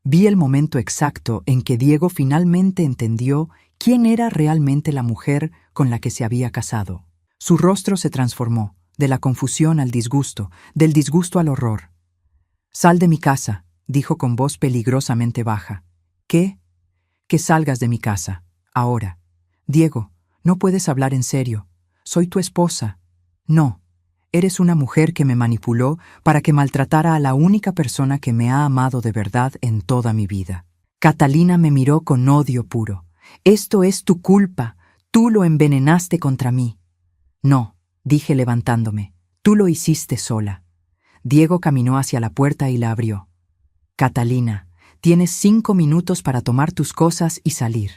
Vi el momento exacto en que Diego finalmente entendió quién era realmente la mujer con la que se había casado. Su rostro se transformó, de la confusión al disgusto, del disgusto al horror. «Sal de mi casa», dijo con voz peligrosamente baja. «¿Qué? Que salgas de mi casa, ahora. Diego, no puedes hablar en serio. Soy tu esposa. No, eres una mujer que me manipuló para que maltratara a la única persona que me ha amado de verdad en toda mi vida». Catalina me miró con odio puro. «Esto es tu culpa. Tú lo envenenaste contra mí». «No», dije levantándome. «Tú lo hiciste sola». Diego caminó hacia la puerta y la abrió. «Catalina, tienes 5 minutos para tomar tus cosas y salir.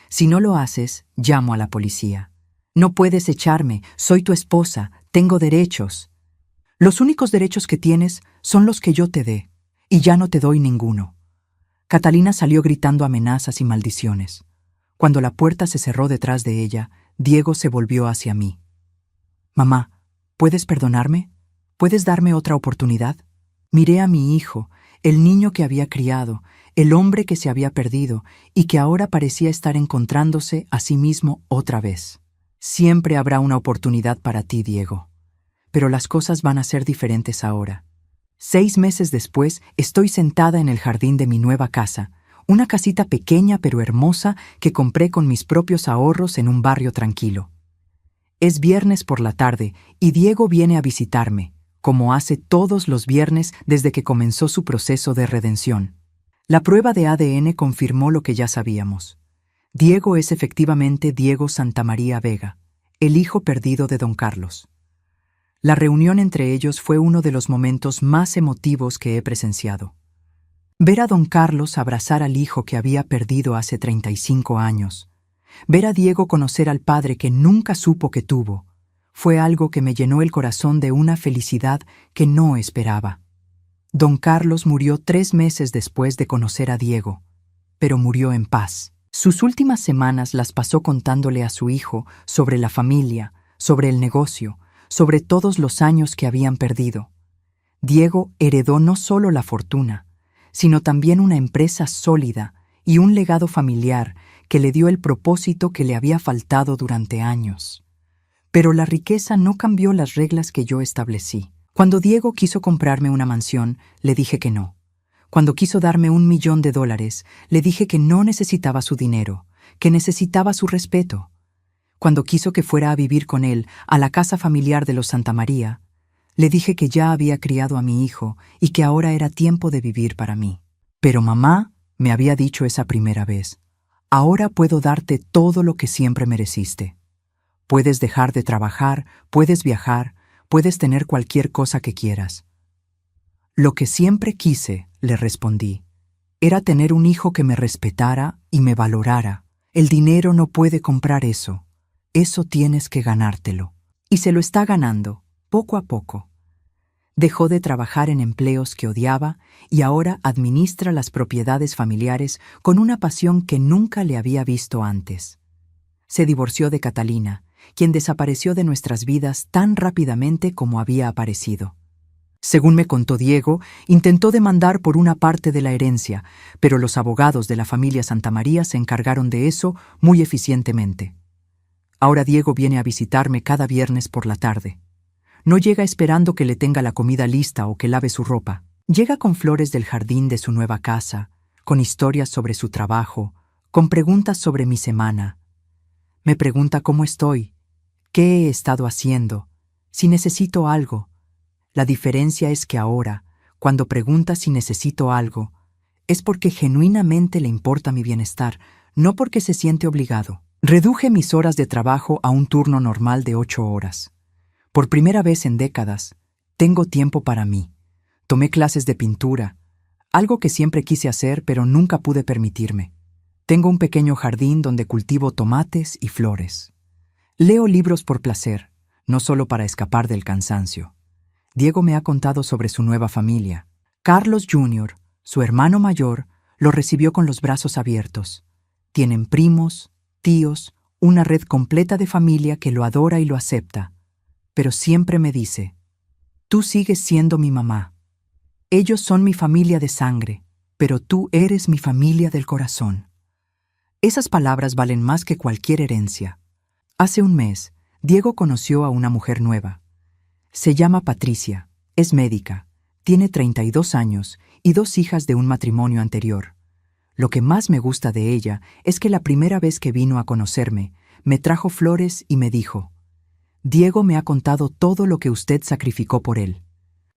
Si no lo haces, llamo a la policía. No puedes echarme, soy tu esposa, tengo derechos». «Los únicos derechos que tienes son los que yo te dé, y ya no te doy ninguno». Catalina salió gritando amenazas y maldiciones. Cuando la puerta se cerró detrás de ella, Diego se volvió hacia mí. «Mamá, ¿puedes perdonarme? ¿Puedes darme otra oportunidad?». Miré a mi hijo, el niño que había criado, el hombre que se había perdido y que ahora parecía estar encontrándose a sí mismo otra vez. «Siempre habrá una oportunidad para ti, Diego. Pero las cosas van a ser diferentes ahora. 6 meses después, estoy sentada en el jardín de mi nueva casa, una casita pequeña pero hermosa que compré con mis propios ahorros en un barrio tranquilo. Es viernes por la tarde y Diego viene a visitarme, como hace todos los viernes desde que comenzó su proceso de redención. La prueba de ADN confirmó lo que ya sabíamos. Diego es efectivamente Diego Santamaría Vega, el hijo perdido de don Carlos. La reunión entre ellos fue uno de los momentos más emotivos que he presenciado. Ver a don Carlos abrazar al hijo que había perdido hace 35 años, ver a Diego conocer al padre que nunca supo que tuvo, fue algo que me llenó el corazón de una felicidad que no esperaba. Don Carlos murió 3 meses después de conocer a Diego, pero murió en paz. Sus últimas semanas las pasó contándole a su hijo sobre la familia, sobre el negocio, sobre todos los años que habían perdido. Diego heredó no solo la fortuna, sino también una empresa sólida y un legado familiar que le dio el propósito que le había faltado durante años. Pero la riqueza no cambió las reglas que yo establecí. Cuando Diego quiso comprarme una mansión, le dije que no. Cuando quiso darme $1 millón, le dije que no necesitaba su dinero, que necesitaba su respeto. Cuando quiso que fuera a vivir con él a la casa familiar de los Santamaría, le dije que ya había criado a mi hijo y que ahora era tiempo de vivir para mí. Pero mamá me había dicho esa primera vez: «Ahora puedo darte todo lo que siempre mereciste». Puedes dejar de trabajar, puedes viajar, puedes tener cualquier cosa que quieras. Lo que siempre quise, le respondí, era tener un hijo que me respetara y me valorara. El dinero no puede comprar eso. Eso tienes que ganártelo. Y se lo está ganando, poco a poco. Dejó de trabajar en empleos que odiaba y ahora administra las propiedades familiares con una pasión que nunca le había visto antes. Se divorció de Catalina, quien desapareció de nuestras vidas tan rápidamente como había aparecido. Según me contó Diego, intentó demandar por una parte de la herencia, pero los abogados de la familia Santamaría se encargaron de eso muy eficientemente. Ahora Diego viene a visitarme cada viernes por la tarde. No llega esperando que le tenga la comida lista o que lave su ropa. Llega con flores del jardín de su nueva casa, con historias sobre su trabajo, con preguntas sobre mi semana. Me pregunta cómo estoy, qué he estado haciendo, si necesito algo. La diferencia es que ahora, cuando pregunta si necesito algo, es porque genuinamente le importa mi bienestar, no porque se siente obligado. Reduje mis horas de trabajo a un turno normal de 8 horas. Por primera vez en décadas, tengo tiempo para mí. Tomé clases de pintura, algo que siempre quise hacer pero nunca pude permitirme. Tengo un pequeño jardín donde cultivo tomates y flores. Leo libros por placer, no solo para escapar del cansancio. Diego me ha contado sobre su nueva familia. Carlos Jr., su hermano mayor, lo recibió con los brazos abiertos. Tienen primos, tíos, una red completa de familia que lo adora y lo acepta. Pero siempre me dice, tú sigues siendo mi mamá. Ellos son mi familia de sangre, pero tú eres mi familia del corazón. Esas palabras valen más que cualquier herencia. Hace un mes, Diego conoció a una mujer nueva. Se llama Patricia, es médica, tiene 32 años y 2 hijas de un matrimonio anterior. Lo que más me gusta de ella es que la primera vez que vino a conocerme, me trajo flores y me dijo, Diego me ha contado todo lo que usted sacrificó por él.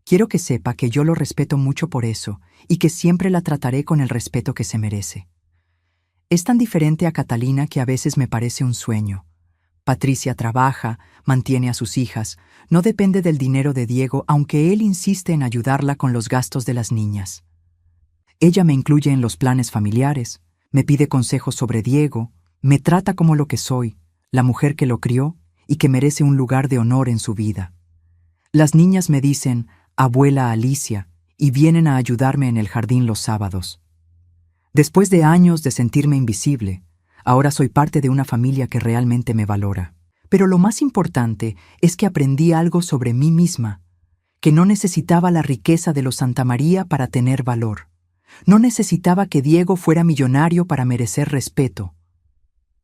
Quiero que sepa que yo lo respeto mucho por eso y que siempre la trataré con el respeto que se merece. Es tan diferente a Catalina que a veces me parece un sueño. Patricia trabaja, mantiene a sus hijas, no depende del dinero de Diego, aunque él insiste en ayudarla con los gastos de las niñas. Ella me incluye en los planes familiares, me pide consejos sobre Diego, me trata como lo que soy, la mujer que lo crió y que merece un lugar de honor en su vida. Las niñas me dicen, abuela Alicia, y vienen a ayudarme en el jardín los sábados. Después de años de sentirme invisible, ahora soy parte de una familia que realmente me valora. Pero lo más importante es que aprendí algo sobre mí misma, que no necesitaba la riqueza de los Santamaría para tener valor. No necesitaba que Diego fuera millonario para merecer respeto.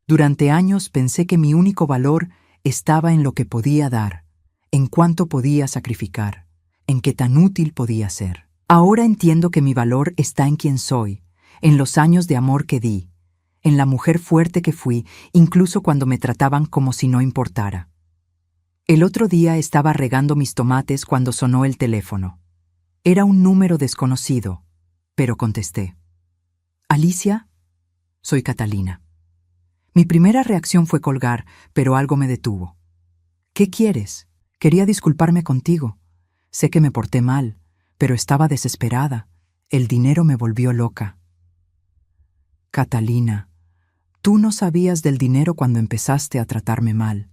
Durante años pensé que mi único valor estaba en lo que podía dar, en cuánto podía sacrificar, en qué tan útil podía ser. Ahora entiendo que mi valor está en quién soy, en los años de amor que di, en la mujer fuerte que fui, incluso cuando me trataban como si no importara. El otro día estaba regando mis tomates cuando sonó el teléfono. Era un número desconocido, pero contesté. ¿Alicia? Soy Catalina. Mi primera reacción fue colgar, pero algo me detuvo. ¿Qué quieres? Quería disculparme contigo. Sé que me porté mal, pero estaba desesperada. El dinero me volvió loca. Catalina, tú no sabías del dinero cuando empezaste a tratarme mal.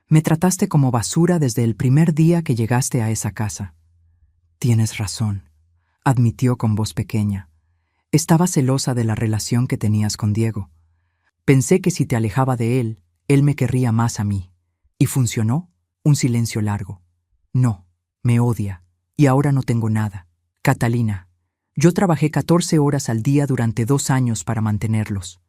Me trataste como basura desde el primer día que llegaste a esa casa. Tienes razón, admitió con voz pequeña. Estaba celosa de la relación que tenías con Diego. Pensé que si te alejaba de él, él me querría más a mí. ¿Y funcionó? Un silencio largo. No, me odia, y ahora no tengo nada. Catalina, yo trabajé 14 horas al día durante 2 años para mantenerlos.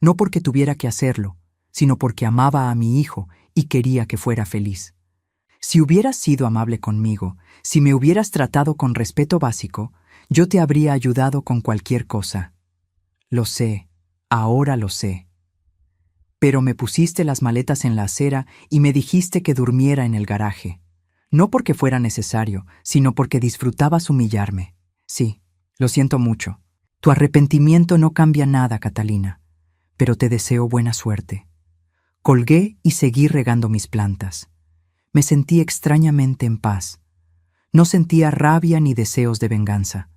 No porque tuviera que hacerlo, sino porque amaba a mi hijo y quería que fuera feliz. Si hubieras sido amable conmigo, si me hubieras tratado con respeto básico, yo te habría ayudado con cualquier cosa. Lo sé, ahora lo sé. Pero me pusiste las maletas en la acera y me dijiste que durmiera en el garaje. No porque fuera necesario, sino porque disfrutabas humillarme. Sí, lo siento mucho. Tu arrepentimiento no cambia nada, Catalina, pero te deseo buena suerte. Colgué y seguí regando mis plantas. Me sentí extrañamente en paz. No sentía rabia ni deseos de venganza.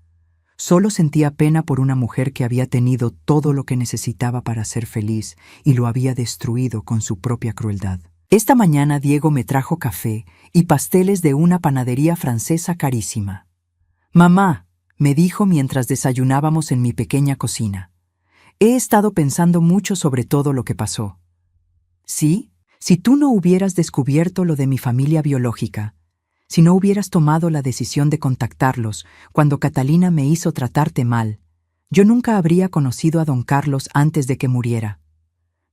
Solo sentía pena por una mujer que había tenido todo lo que necesitaba para ser feliz y lo había destruido con su propia crueldad. Esta mañana Diego me trajo café y pasteles de una panadería francesa carísima. «Mamá», me dijo mientras desayunábamos en mi pequeña cocina, «he estado pensando mucho sobre todo lo que pasó». «¿Sí? Si tú no hubieras descubierto lo de mi familia biológica, si no hubieras tomado la decisión de contactarlos cuando Catalina me hizo tratarte mal, yo nunca habría conocido a don Carlos antes de que muriera.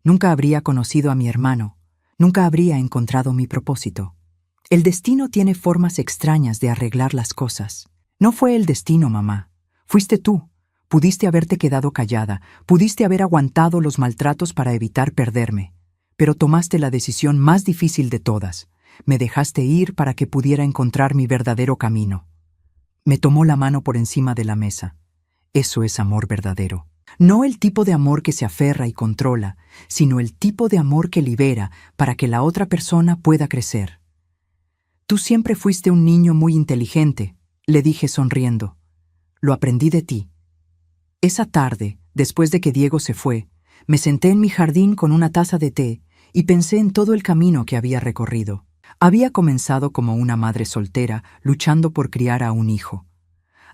Nunca habría conocido a mi hermano, nunca habría encontrado mi propósito. El destino tiene formas extrañas de arreglar las cosas. No fue el destino, mamá. Fuiste tú. Pudiste haberte quedado callada, pudiste haber aguantado los maltratos para evitar perderme. Pero tomaste la decisión más difícil de todas. Me dejaste ir para que pudiera encontrar mi verdadero camino. Me tomó la mano por encima de la mesa. Eso es amor verdadero. No el tipo de amor que se aferra y controla, sino el tipo de amor que libera para que la otra persona pueda crecer. Tú siempre fuiste un niño muy inteligente, le dije sonriendo. Lo aprendí de ti. Esa tarde, después de que Diego se fue, me senté en mi jardín con una taza de té y pensé en todo el camino que había recorrido. Había comenzado como una madre soltera luchando por criar a un hijo.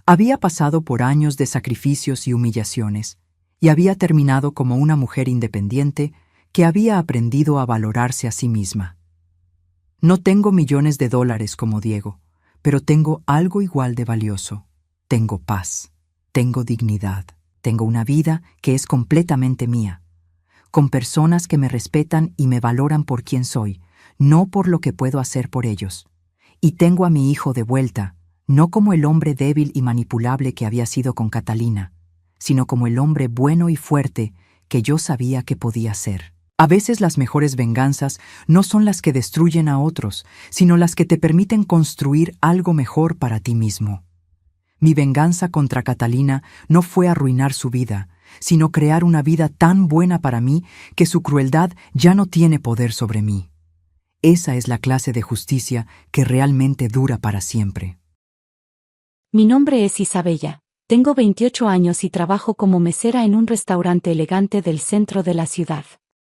Había pasado por años de sacrificios y humillaciones, y había terminado como una mujer independiente que había aprendido a valorarse a sí misma. No tengo millones de dólares como Diego, pero tengo algo igual de valioso. Tengo paz, tengo dignidad, tengo una vida que es completamente mía, con personas que me respetan y me valoran por quien soy, no por lo que puedo hacer por ellos. Y tengo a mi hijo de vuelta, no como el hombre débil y manipulable que había sido con Catalina, sino como el hombre bueno y fuerte que yo sabía que podía ser. A veces las mejores venganzas no son las que destruyen a otros, sino las que te permiten construir algo mejor para ti mismo. Mi venganza contra Catalina no fue arruinar su vida, sino crear una vida tan buena para mí que su crueldad ya no tiene poder sobre mí. Esa es la clase de justicia que realmente dura para siempre. Mi nombre es Isabella. Tengo 28 años y trabajo como mesera en un restaurante elegante del centro de la ciudad.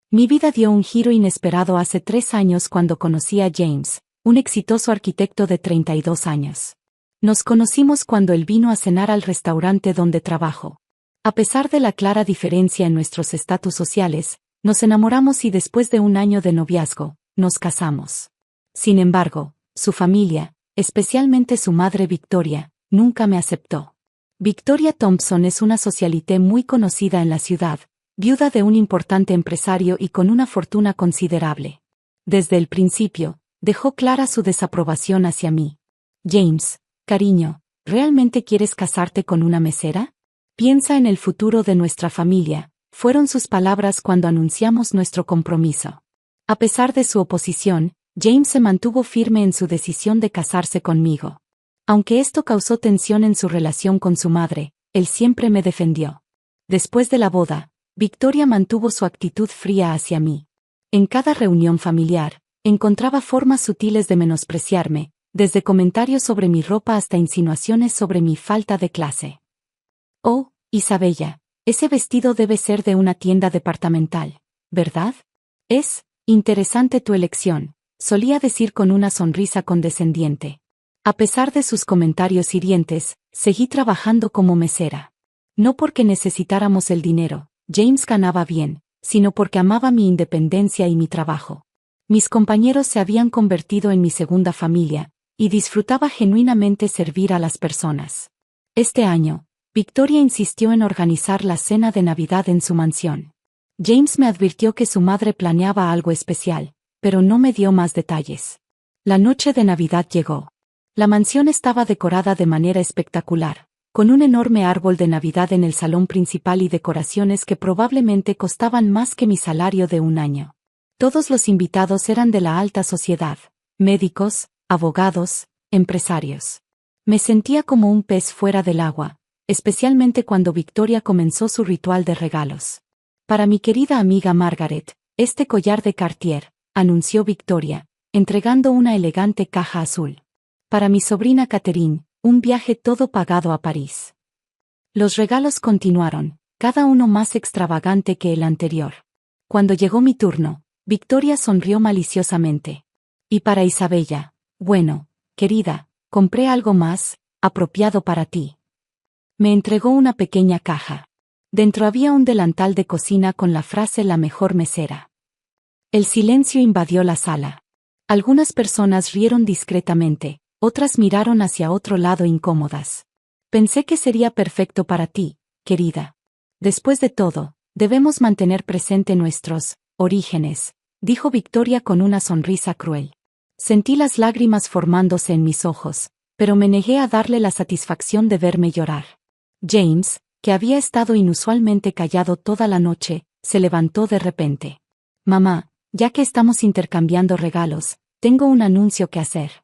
Mi vida dio un giro inesperado hace 3 años cuando conocí a James, un exitoso arquitecto de 32 años. Nos conocimos cuando él vino a cenar al restaurante donde trabajo. A pesar de la clara diferencia en nuestros estatus sociales, nos enamoramos y después de un año de noviazgo, nos casamos. Sin embargo, su familia, especialmente su madre Victoria, nunca me aceptó. Victoria Thompson es una socialité muy conocida en la ciudad, viuda de un importante empresario y con una fortuna considerable. Desde el principio, dejó clara su desaprobación hacia mí. James, cariño, ¿realmente quieres casarte con una mesera? Piensa en el futuro de nuestra familia, fueron sus palabras cuando anunciamos nuestro compromiso. A pesar de su oposición, James se mantuvo firme en su decisión de casarse conmigo. Aunque esto causó tensión en su relación con su madre, él siempre me defendió. Después de la boda, Victoria mantuvo su actitud fría hacia mí. En cada reunión familiar, encontraba formas sutiles de menospreciarme, desde comentarios sobre mi ropa hasta insinuaciones sobre mi falta de clase. «Oh, Isabella, ese vestido debe ser de una tienda departamental, ¿verdad? Es interesante tu elección», solía decir con una sonrisa condescendiente. A pesar de sus comentarios hirientes, seguí trabajando como mesera. No porque necesitáramos el dinero, James ganaba bien, sino porque amaba mi independencia y mi trabajo. Mis compañeros se habían convertido en mi segunda familia, y disfrutaba genuinamente servir a las personas. Este año, Victoria insistió en organizar la cena de Navidad en su mansión. James me advirtió que su madre planeaba algo especial, pero no me dio más detalles. La noche de Navidad llegó. La mansión estaba decorada de manera espectacular, con un enorme árbol de Navidad en el salón principal y decoraciones que probablemente costaban más que mi salario de un año. Todos los invitados eran de la alta sociedad, médicos, abogados, empresarios. Me sentía como un pez fuera del agua, especialmente cuando Victoria comenzó su ritual de regalos. Para mi querida amiga Margaret, este collar de Cartier, anunció Victoria, entregando una elegante caja azul. Para mi sobrina Catherine, un viaje todo pagado a París. Los regalos continuaron, cada uno más extravagante que el anterior. Cuando llegó mi turno, Victoria sonrió maliciosamente. Y para Isabella, bueno, querida, compré algo más, apropiado para ti. Me entregó una pequeña caja. Dentro había un delantal de cocina con la frase "la mejor mesera". El silencio invadió la sala. Algunas personas rieron discretamente, otras miraron hacia otro lado incómodas. Pensé que sería perfecto para ti, querida. Después de todo, debemos mantener presente nuestros orígenes, dijo Victoria con una sonrisa cruel. Sentí las lágrimas formándose en mis ojos, pero me negué a darle la satisfacción de verme llorar. James, que había estado inusualmente callado toda la noche, se levantó de repente. Mamá, ya que estamos intercambiando regalos, tengo un anuncio que hacer.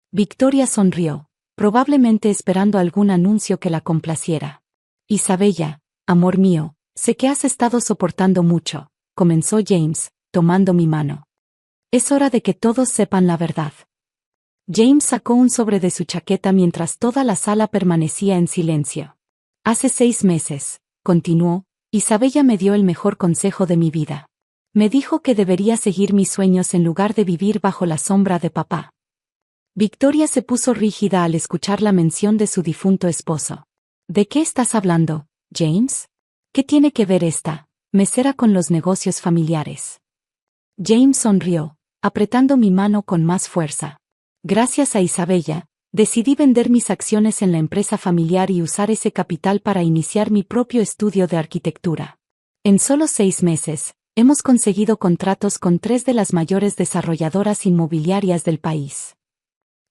Victoria sonrió, probablemente esperando algún anuncio que la complaciera. Isabella, amor mío, sé que has estado soportando mucho, comenzó James, tomando mi mano. Es hora de que todos sepan la verdad. James sacó un sobre de su chaqueta mientras toda la sala permanecía en silencio. Hace 6 meses, continuó, Isabella me dio el mejor consejo de mi vida. Me dijo que debería seguir mis sueños en lugar de vivir bajo la sombra de papá. Victoria se puso rígida al escuchar la mención de su difunto esposo. ¿De qué estás hablando, James? ¿Qué tiene que ver esta mesera con los negocios familiares? James sonrió, apretando mi mano con más fuerza. Gracias a Isabella, decidí vender mis acciones en la empresa familiar y usar ese capital para iniciar mi propio estudio de arquitectura. En solo 6 meses, hemos conseguido contratos con 3 de las mayores desarrolladoras inmobiliarias del país.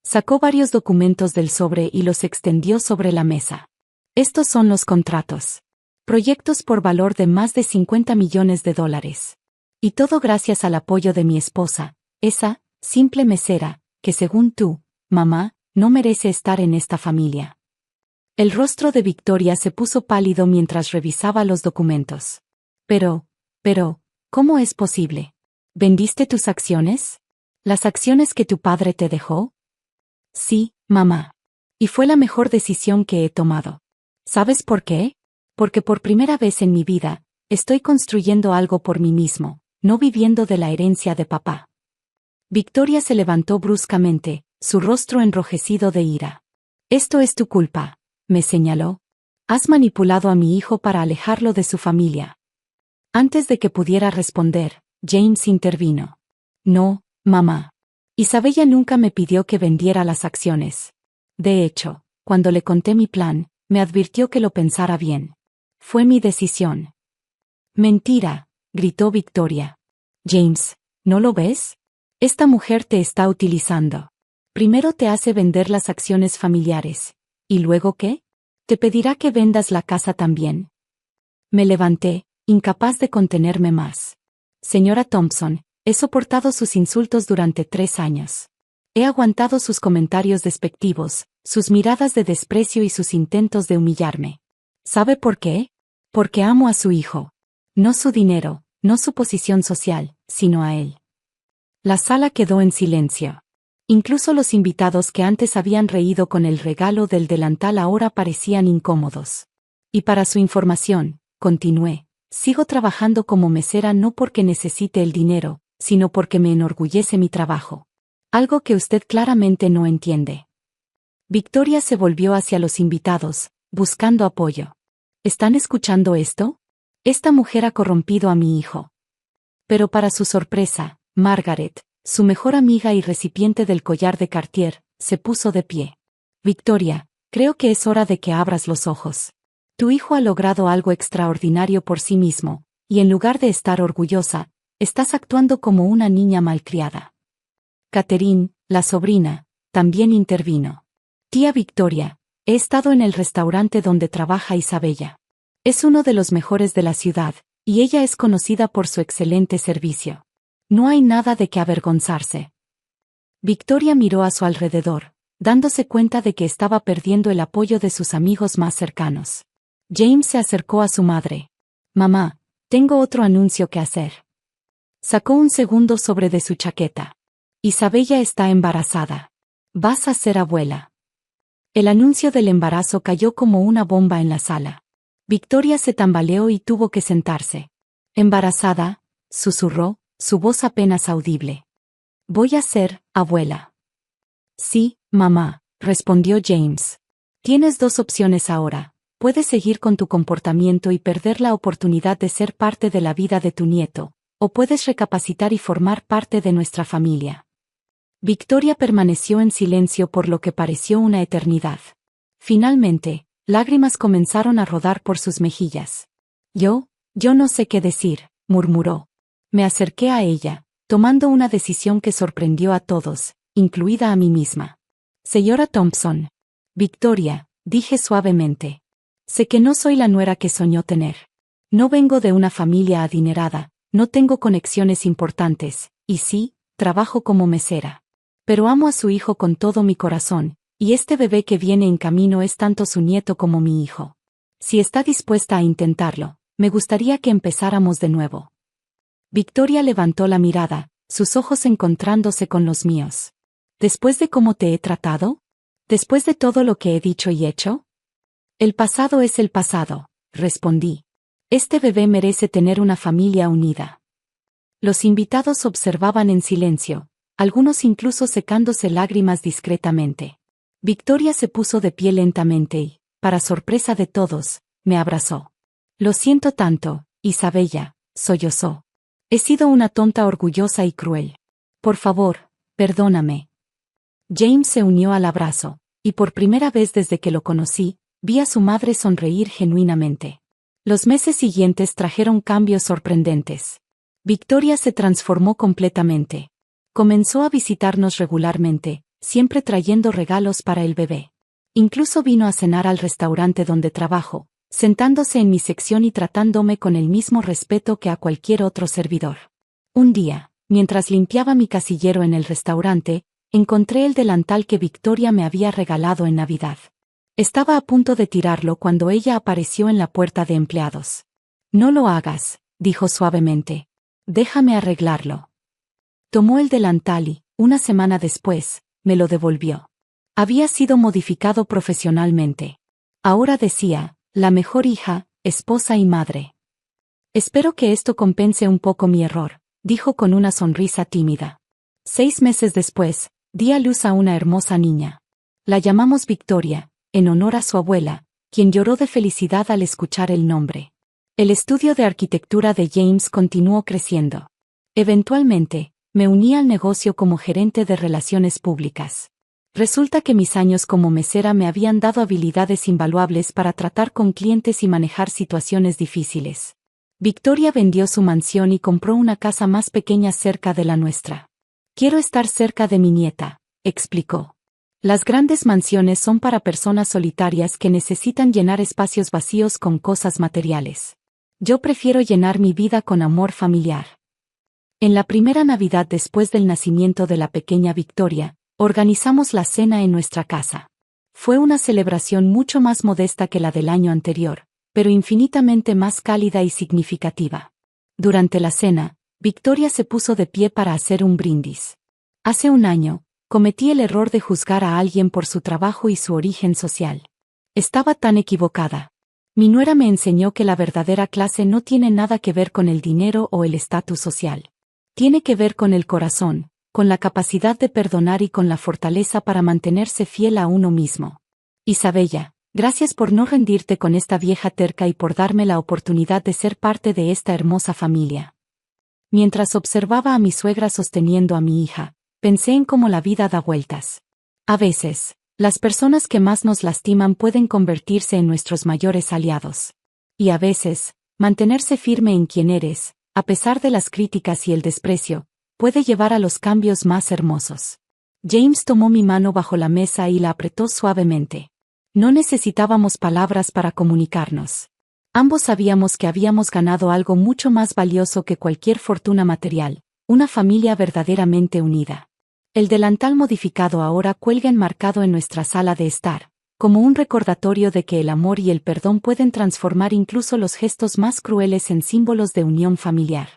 Sacó varios documentos del sobre y los extendió sobre la mesa. Estos son los contratos. Proyectos por valor de más de $50 millones. Y todo gracias al apoyo de mi esposa, esa simple mesera, que según tú, mamá, no merece estar en esta familia. El rostro de Victoria se puso pálido mientras revisaba los documentos. Pero, ¿cómo es posible? ¿Vendiste tus acciones? ¿Las acciones que tu padre te dejó? Sí, mamá. Y fue la mejor decisión que he tomado. ¿Sabes por qué? Porque por primera vez en mi vida, estoy construyendo algo por mí mismo, no viviendo de la herencia de papá. Victoria se levantó bruscamente, su rostro enrojecido de ira. Esto es tu culpa, me señaló. Has manipulado a mi hijo para alejarlo de su familia. Antes de que pudiera responder, James intervino. No, mamá. Isabella nunca me pidió que vendiera las acciones. De hecho, cuando le conté mi plan, me advirtió que lo pensara bien. Fue mi decisión. Mentira, gritó Victoria. James, ¿no lo ves? Esta mujer te está utilizando. Primero te hace vender las acciones familiares. ¿Y luego qué? Te pedirá que vendas la casa también. Me levanté, incapaz de contenerme más. Señora Thompson, he soportado sus insultos durante 3 años. He aguantado sus comentarios despectivos, sus miradas de desprecio y sus intentos de humillarme. ¿Sabe por qué? Porque amo a su hijo. No su dinero, no su posición social, sino a él. La sala quedó en silencio. Incluso los invitados que antes habían reído con el regalo del delantal ahora parecían incómodos. Y para su información, continué, sigo trabajando como mesera no porque necesite el dinero, sino porque me enorgullece mi trabajo. Algo que usted claramente no entiende. Victoria se volvió hacia los invitados, buscando apoyo. ¿Están escuchando esto? Esta mujer ha corrompido a mi hijo. Pero para su sorpresa, Margaret, su mejor amiga y recipiente del collar de Cartier, se puso de pie. Victoria, creo que es hora de que abras los ojos. Tu hijo ha logrado algo extraordinario por sí mismo, y en lugar de estar orgullosa, estás actuando como una niña malcriada. Catherine, la sobrina, también intervino. Tía Victoria, he estado en el restaurante donde trabaja Isabella. Es uno de los mejores de la ciudad, y ella es conocida por su excelente servicio. No hay nada de qué avergonzarse. Victoria miró a su alrededor, dándose cuenta de que estaba perdiendo el apoyo de sus amigos más cercanos. James se acercó a su madre. Mamá, tengo otro anuncio que hacer. Sacó un segundo sobre de su chaqueta. Isabella está embarazada. Vas a ser abuela. El anuncio del embarazo cayó como una bomba en la sala. Victoria se tambaleó y tuvo que sentarse. Embarazada, susurró, su voz apenas audible. Voy a ser abuela. Sí, mamá, respondió James. Tienes dos opciones ahora. Puedes seguir con tu comportamiento y perder la oportunidad de ser parte de la vida de tu nieto, o puedes recapacitar y formar parte de nuestra familia. Victoria permaneció en silencio por lo que pareció una eternidad. Finalmente, lágrimas comenzaron a rodar por sus mejillas. Yo no sé qué decir, murmuró. Me acerqué a ella, tomando una decisión que sorprendió a todos, incluida a mí misma. Señora Thompson. Victoria, dije suavemente. Sé que no soy la nuera que soñó tener. No vengo de una familia adinerada, no tengo conexiones importantes, y sí, trabajo como mesera. Pero amo a su hijo con todo mi corazón, y este bebé que viene en camino es tanto su nieto como mi hijo. Si está dispuesta a intentarlo, me gustaría que empezáramos de nuevo. Victoria levantó la mirada, sus ojos encontrándose con los míos. ¿Después de cómo te he tratado? ¿Después de todo lo que he dicho y hecho? El pasado es el pasado, respondí. Este bebé merece tener una familia unida. Los invitados observaban en silencio, algunos incluso secándose lágrimas discretamente. Victoria se puso de pie lentamente y, para sorpresa de todos, me abrazó. Lo siento tanto, Isabella, sollozó. He sido una tonta orgullosa y cruel. Por favor, perdóname. James se unió al abrazo, y por primera vez desde que lo conocí, vi a su madre sonreír genuinamente. Los meses siguientes trajeron cambios sorprendentes. Victoria se transformó completamente. Comenzó a visitarnos regularmente, siempre trayendo regalos para el bebé. Incluso vino a cenar al restaurante donde trabajo, sentándose en mi sección y tratándome con el mismo respeto que a cualquier otro servidor. Un día, mientras limpiaba mi casillero en el restaurante, encontré el delantal que Victoria me había regalado en Navidad. Estaba a punto de tirarlo cuando ella apareció en la puerta de empleados. No lo hagas, dijo suavemente. Déjame arreglarlo. Tomó el delantal y, una semana después, me lo devolvió. Había sido modificado profesionalmente. Ahora decía, la mejor hija, esposa y madre. Espero que esto compense un poco mi error, dijo con una sonrisa tímida. 6 meses después, di a luz a una hermosa niña. La llamamos Victoria, en honor a su abuela, quien lloró de felicidad al escuchar el nombre. El estudio de arquitectura de James continuó creciendo. Eventualmente, me uní al negocio como gerente de relaciones públicas. Resulta que mis años como mesera me habían dado habilidades invaluables para tratar con clientes y manejar situaciones difíciles. Victoria vendió su mansión y compró una casa más pequeña cerca de la nuestra. Quiero estar cerca de mi nieta, explicó. Las grandes mansiones son para personas solitarias que necesitan llenar espacios vacíos con cosas materiales. Yo prefiero llenar mi vida con amor familiar. En la primera Navidad después del nacimiento de la pequeña Victoria, organizamos la cena en nuestra casa. Fue una celebración mucho más modesta que la del año anterior, pero infinitamente más cálida y significativa. Durante la cena, Victoria se puso de pie para hacer un brindis. Hace un año, cometí el error de juzgar a alguien por su trabajo y su origen social. Estaba tan equivocada. Mi nuera me enseñó que la verdadera clase no tiene nada que ver con el dinero o el estatus social. Tiene que ver con el corazón, con la capacidad de perdonar y con la fortaleza para mantenerse fiel a uno mismo. Isabella, gracias por no rendirte con esta vieja terca y por darme la oportunidad de ser parte de esta hermosa familia. Mientras observaba a mi suegra sosteniendo a mi hija, pensé en cómo la vida da vueltas. A veces, las personas que más nos lastiman pueden convertirse en nuestros mayores aliados. Y a veces, mantenerse firme en quien eres, a pesar de las críticas y el desprecio, puede llevar a los cambios más hermosos. James tomó mi mano bajo la mesa y la apretó suavemente. No necesitábamos palabras para comunicarnos. Ambos sabíamos que habíamos ganado algo mucho más valioso que cualquier fortuna material, una familia verdaderamente unida. El delantal modificado ahora cuelga enmarcado en nuestra sala de estar, como un recordatorio de que el amor y el perdón pueden transformar incluso los gestos más crueles en símbolos de unión familiar.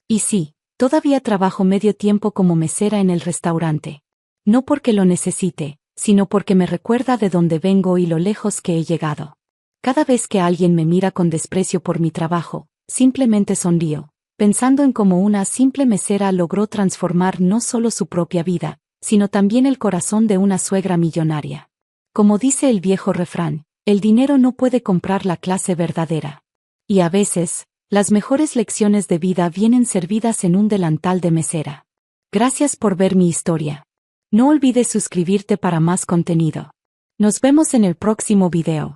Y sí, Todavía trabajo medio tiempo como mesera en el restaurante. No porque lo necesite, sino porque me recuerda de dónde vengo y lo lejos que he llegado. Cada vez que alguien me mira con desprecio por mi trabajo, simplemente sonrío, pensando en cómo una simple mesera logró transformar no solo su propia vida, sino también el corazón de una suegra millonaria. Como dice el viejo refrán, el dinero no puede comprar la clase verdadera. Y a veces, las mejores lecciones de vida vienen servidas en un delantal de mesera. Gracias por ver mi historia. No olvides suscribirte para más contenido. Nos vemos en el próximo video.